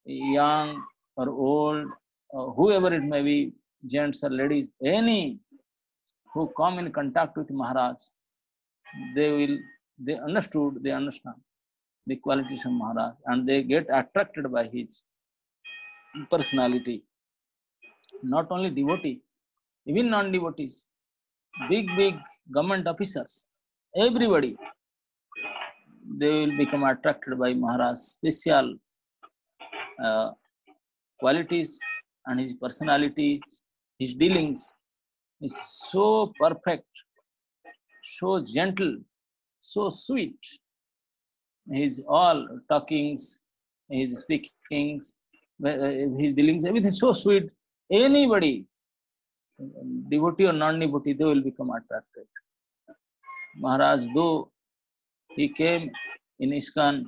young or old, or whoever it may be, gents or ladies, any who come in contact with Maharaj, they understand the qualities of Maharaj, and they get attracted by his personality. Not only devotee, even non-devotees, big government officers, everybody, they will become attracted by Maharaj's special qualities and his personality. His dealings is so perfect, so gentle, so sweet. His all talkings, his speakings, his dealings, everything so sweet. Anybody, devotee or non-devotee, they will become attracted. Maharaj, though he came in ISKCON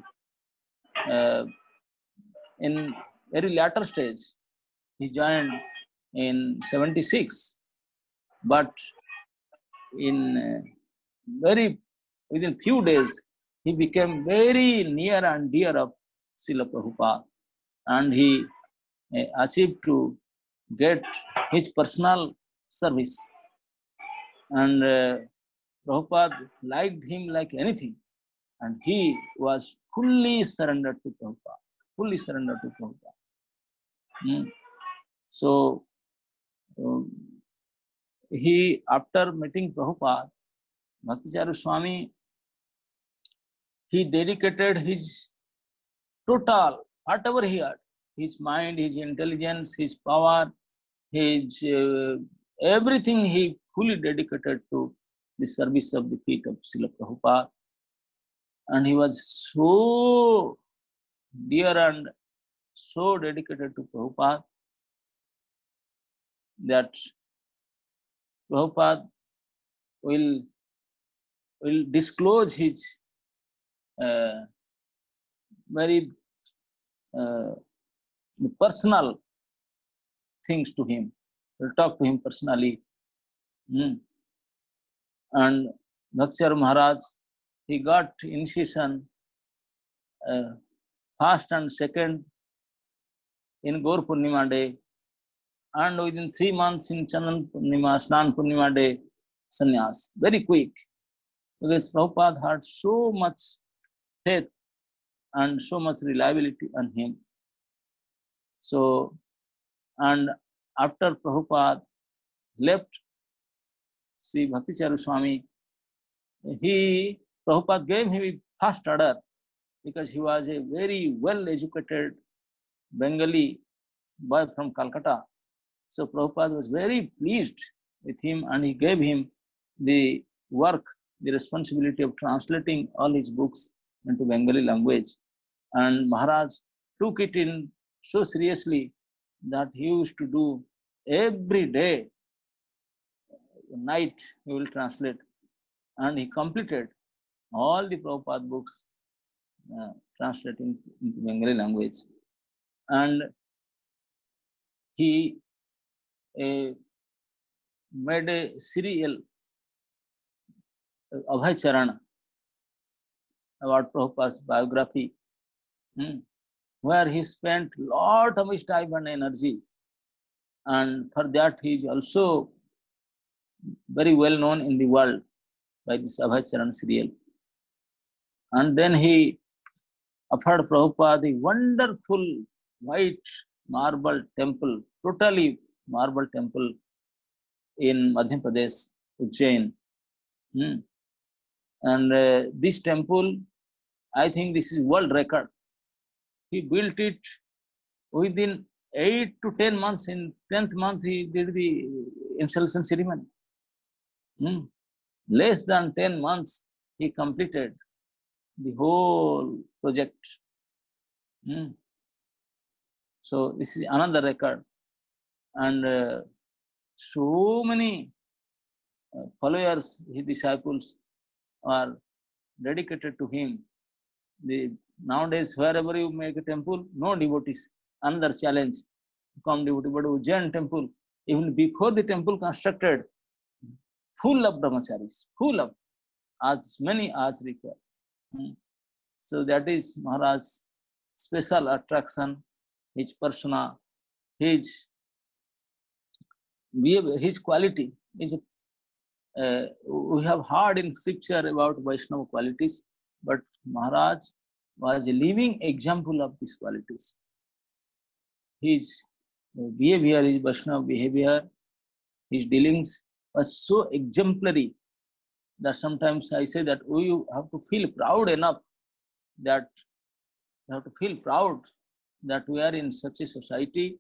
in very later stage, he joined in 76, but in within few days, he became very near and dear of Srila Prabhupada, and he achieved to get his personal service and Prabhupada liked him like anything, and he was fully surrendered to Prabhupada. Fully surrendered to Prabhupada. So he, after meeting Prabhupada, Bhakticharu Swami, he dedicated his total, whatever he had, his mind, his intelligence, his power, his everything he fully dedicated to the service of the feet of Srila Prabhupada. And he was so dear and so dedicated to Prabhupada that Prabhupada will disclose his very personal things to him. Will talk to him personally. And Bhaktiyar Maharaj, he got initiation first and second in Gaur Purnima day, and within 3 months in Chandan Purnima, Snan Purnima day, sannyas. Very quick, because Prabhupada had so much faith and so much reliability on him. So, and after Prabhupada left Sri Bhakticharu Swami, Prabhupada gave him a first order because he was a very well-educated Bengali boy from Calcutta. So Prabhupada was very pleased with him, and he gave him the work, the responsibility of translating all his books into Bengali language. And Maharaj took it in so seriously that he used to do every day, night he will translate. And he completed all the Prabhupada books translating into Bengali language. And he made a serial, Abhay Charan, about Prabhupada's biography, where he spent a lot of his time and energy. And for that, he is also very well known in the world by this Abhay Charan serial. And then he offered Prabhupada a wonderful white marble temple, totally marble temple in Madhya Pradesh, Ujjain. And this temple, I think this is world record. He built it within 8 to 10 months. In 10th month, he did the installation ceremony. Less than 10 months, he completed the whole project. So this is another record. And so many followers, his disciples, are dedicated to him. Nowadays, wherever you make a temple, no devotees. Another challenge, become devotee. But Ujjain temple, even before the temple constructed, full of brahmacharis, full of as many as required. So that is Maharaj's special attraction, his persona, his quality. We have heard in scripture about Vaishnava qualities, but Maharaj was a living example of these qualities. His behavior, his Vaishnava behavior, his dealings was so exemplary that sometimes I say that we have to feel proud enough that we have to feel proud that we are in such a society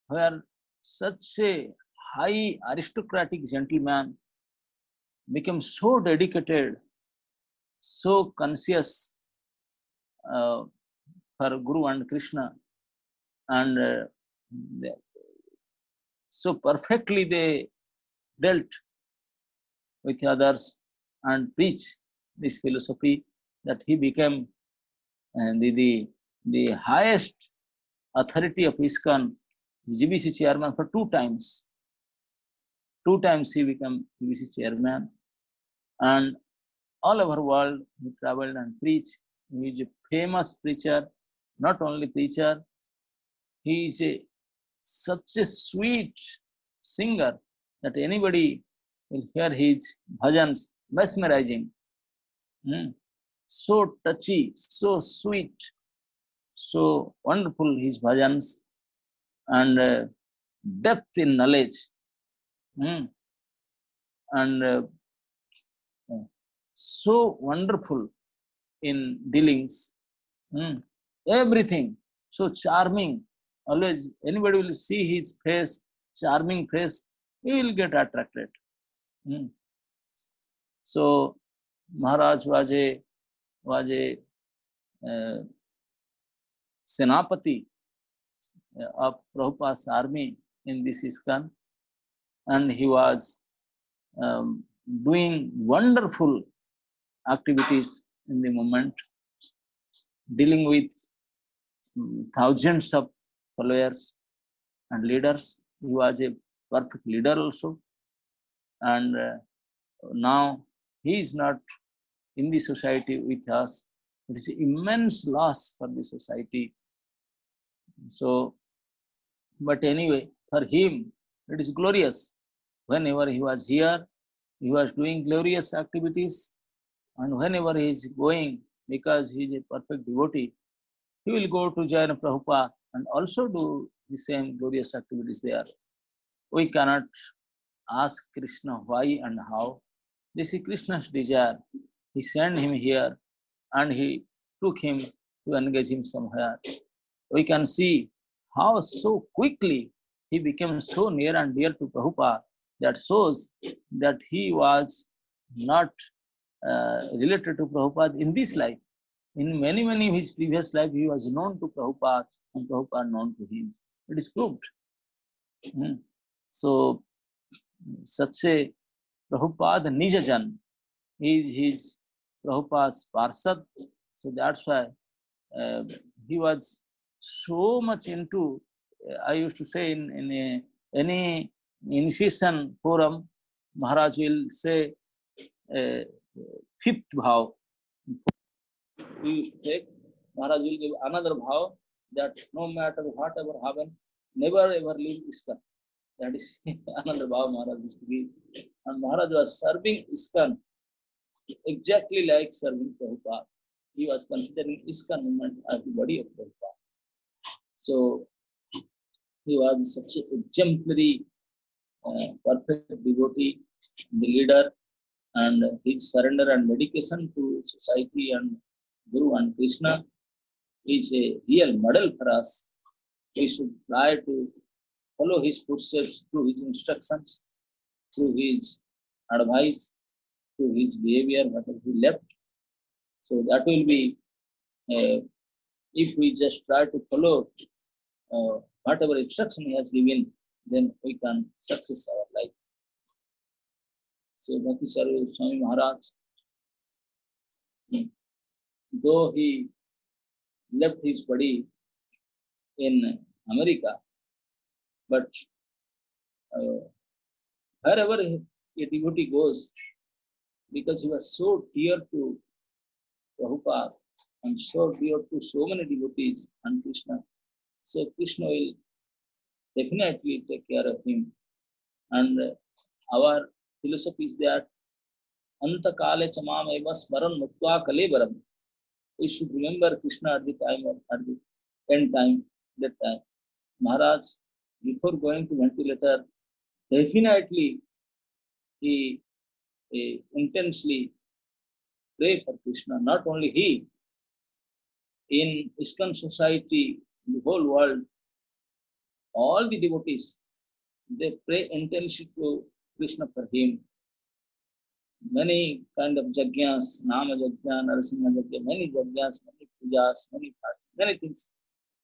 where such a high aristocratic gentleman became so dedicated, so conscious for Guru and Krishna, and so perfectly they dealt with others and preach this philosophy that he became the highest authority of ISKCON, GBC chairman for 2 times. 2 times he became GBC chairman, and all over the world he traveled and preached. He is a famous preacher, not only preacher, he is such a sweet singer that anybody will hear his bhajans, mesmerizing, so touchy, so sweet, so wonderful his bhajans, and depth in knowledge, and so wonderful in dealings, everything so charming. Always, anybody will see his face, charming face, he will get attracted. So Maharaj was a Senapati of Prabhupada's army in this ISKCON, and he was doing wonderful activities in the movement, dealing with thousands of followers and leaders. He was a perfect leader also, and now he is not in the society with us. It is immense loss for the society. So, but anyway, for him, it is glorious. Whenever he was here, he was doing glorious activities, and whenever he is going, because he is a perfect devotee, he will go to join Prabhupada and also do the same glorious activities there. We cannot ask Krishna why and how. This is Krishna's desire. He sent him here and he took him to engage him somewhere. We can see how so quickly he became so near and dear to Prabhupada. That shows that he was not related to Prabhupada in this life. In many of his previous life, he was known to Prabhupada and Prabhupada known to him. It is proved. So, such a Prabhupada Nijajan is his Prabhupada's Parsad. So that's why he was so much into, I used to say in any initiation forum, Maharaj will say fifth bhav. We used to take, Maharaj will give another bhav that no matter whatever happen, never ever leave ISKCON. That is another bhav Maharaj used to give. And Maharaj was serving ISKCON exactly like serving Prabhupada. He was considering ISKCON movement as the body of Prabhupada. So he was such an exemplary, perfect devotee, the leader, and his surrender and dedication to society and Guru and Krishna is a real model for us. We should try to follow his footsteps through his instructions, through his advice, through his behavior, whatever he left. So that will be, if we just try to follow whatever instruction he has given, then we can success our life. So Bhakti Sarva Swami Maharaj, though he left his body in America, but wherever a devotee goes, because he was so dear to Prabhupada and so dear to so many devotees and Krishna, so Krishna will definitely take care of him. And our philosophy is that Anta Kale Chamam Eva Smaran Mukta Kalevaram. We should remember Krishna at the time of at the end time, that time. Maharaj, before going to ventilator, definitely he intensely pray for Krishna. Not only he, in ISKCON society, in the whole world, all the devotees, they pray intensely to Krishna for him. Many kind of yajnas, Nama Yajna, Narasimha Yajna, many yajnas, many pujas, many fasting, many things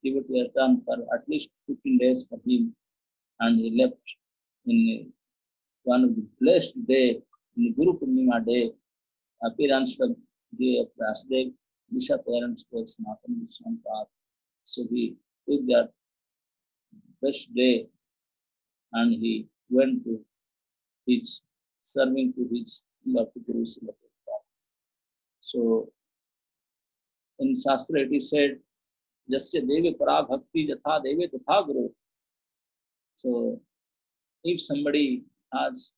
devotees have done for at least 15 days for him. And he left in one of the blessed day, in the Guru Purnima day, appearance of the of Rasdev, Disha parents to Sanatana Goswami Path. So he took that best day and he went to his serving to his love to Guru. So in Shastra it is said, Jasya Deve Para Bhakti Jatha Deve Tatha Guru. So if somebody has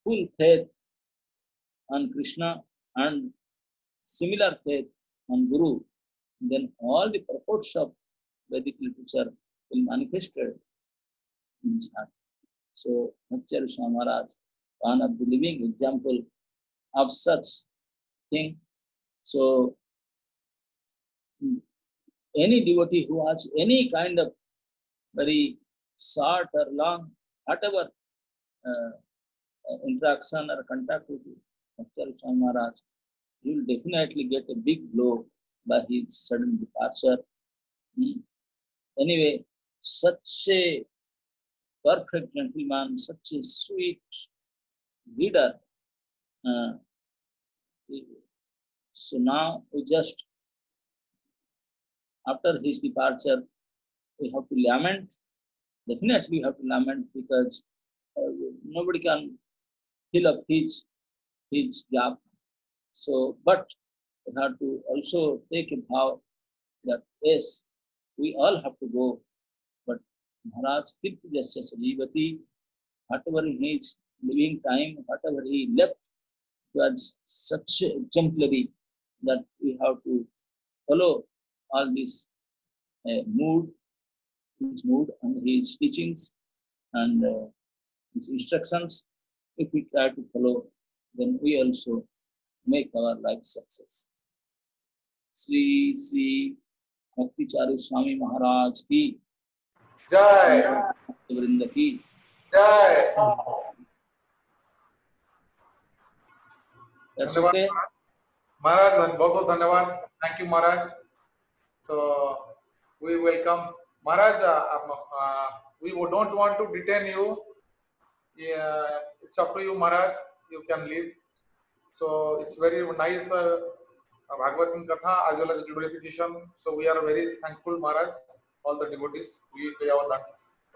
full faith on Krishna and similar faith on Guru, then all the purports of Vedic literature will manifested in his heart. So Bhaktacharya Swami Maharaj, one of the living example of such thing. So any devotee who has any kind of very short or long, whatever interaction or contact with Bhaktacharya Swami Maharaj, he will definitely get a big blow by his sudden departure. Anyway, such a perfect gentleman, such a sweet leader. So now we just, after his departure, we have to lament. Definitely we have to lament, because nobody can fill up his gap. So, but we have to also take a vow that yes, we all have to go. But Maharaj Kirti Jasya Sajivati, whatever in his living time, whatever he left, was such exemplary that we have to follow all this his mood and his teachings and his instructions. If we try to follow, then we also make our life success. Sri Sri Bhaktacharya Swami Maharaj ki जय वृंद की जय That's धन्यवाद okay. महाराज, बहुत बहुत धन्यवाद. Thank you Maharaj. So we welcome Maharaj. We don't want to detain you. Yeah, it's up to you, Maharaj. You can leave. So it's very nice Bhagavatam Katha as well as glorification. So we are very thankful, Maharaj. All the devotees, we pay our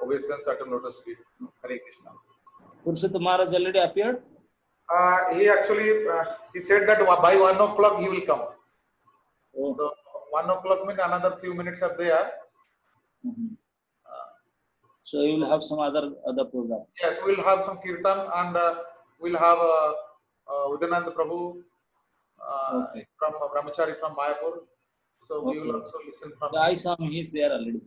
obeisance at lotus feet. Hare Krishna. Purushottam Maharaj already appeared. He actually he said that by 1 o'clock he will come. Oh. So 1 o'clock means another few minutes are there. So you will have some other program. Yes, we'll have some kirtan and we'll have Udanand Prabhu Okay. from Brahmachari from Mayapur. So we will Okay. also listen from So I him. saw him, he's there already.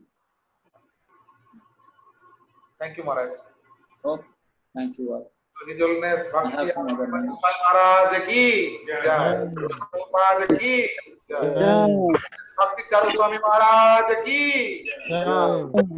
Thank you, Maharaj. Okay. Thank you all. So His Holiness I have Bhakti some other names. Maharaj ki jai. Prabhupada ki jai. Bhakti Charu Swami Maharaj ki jai.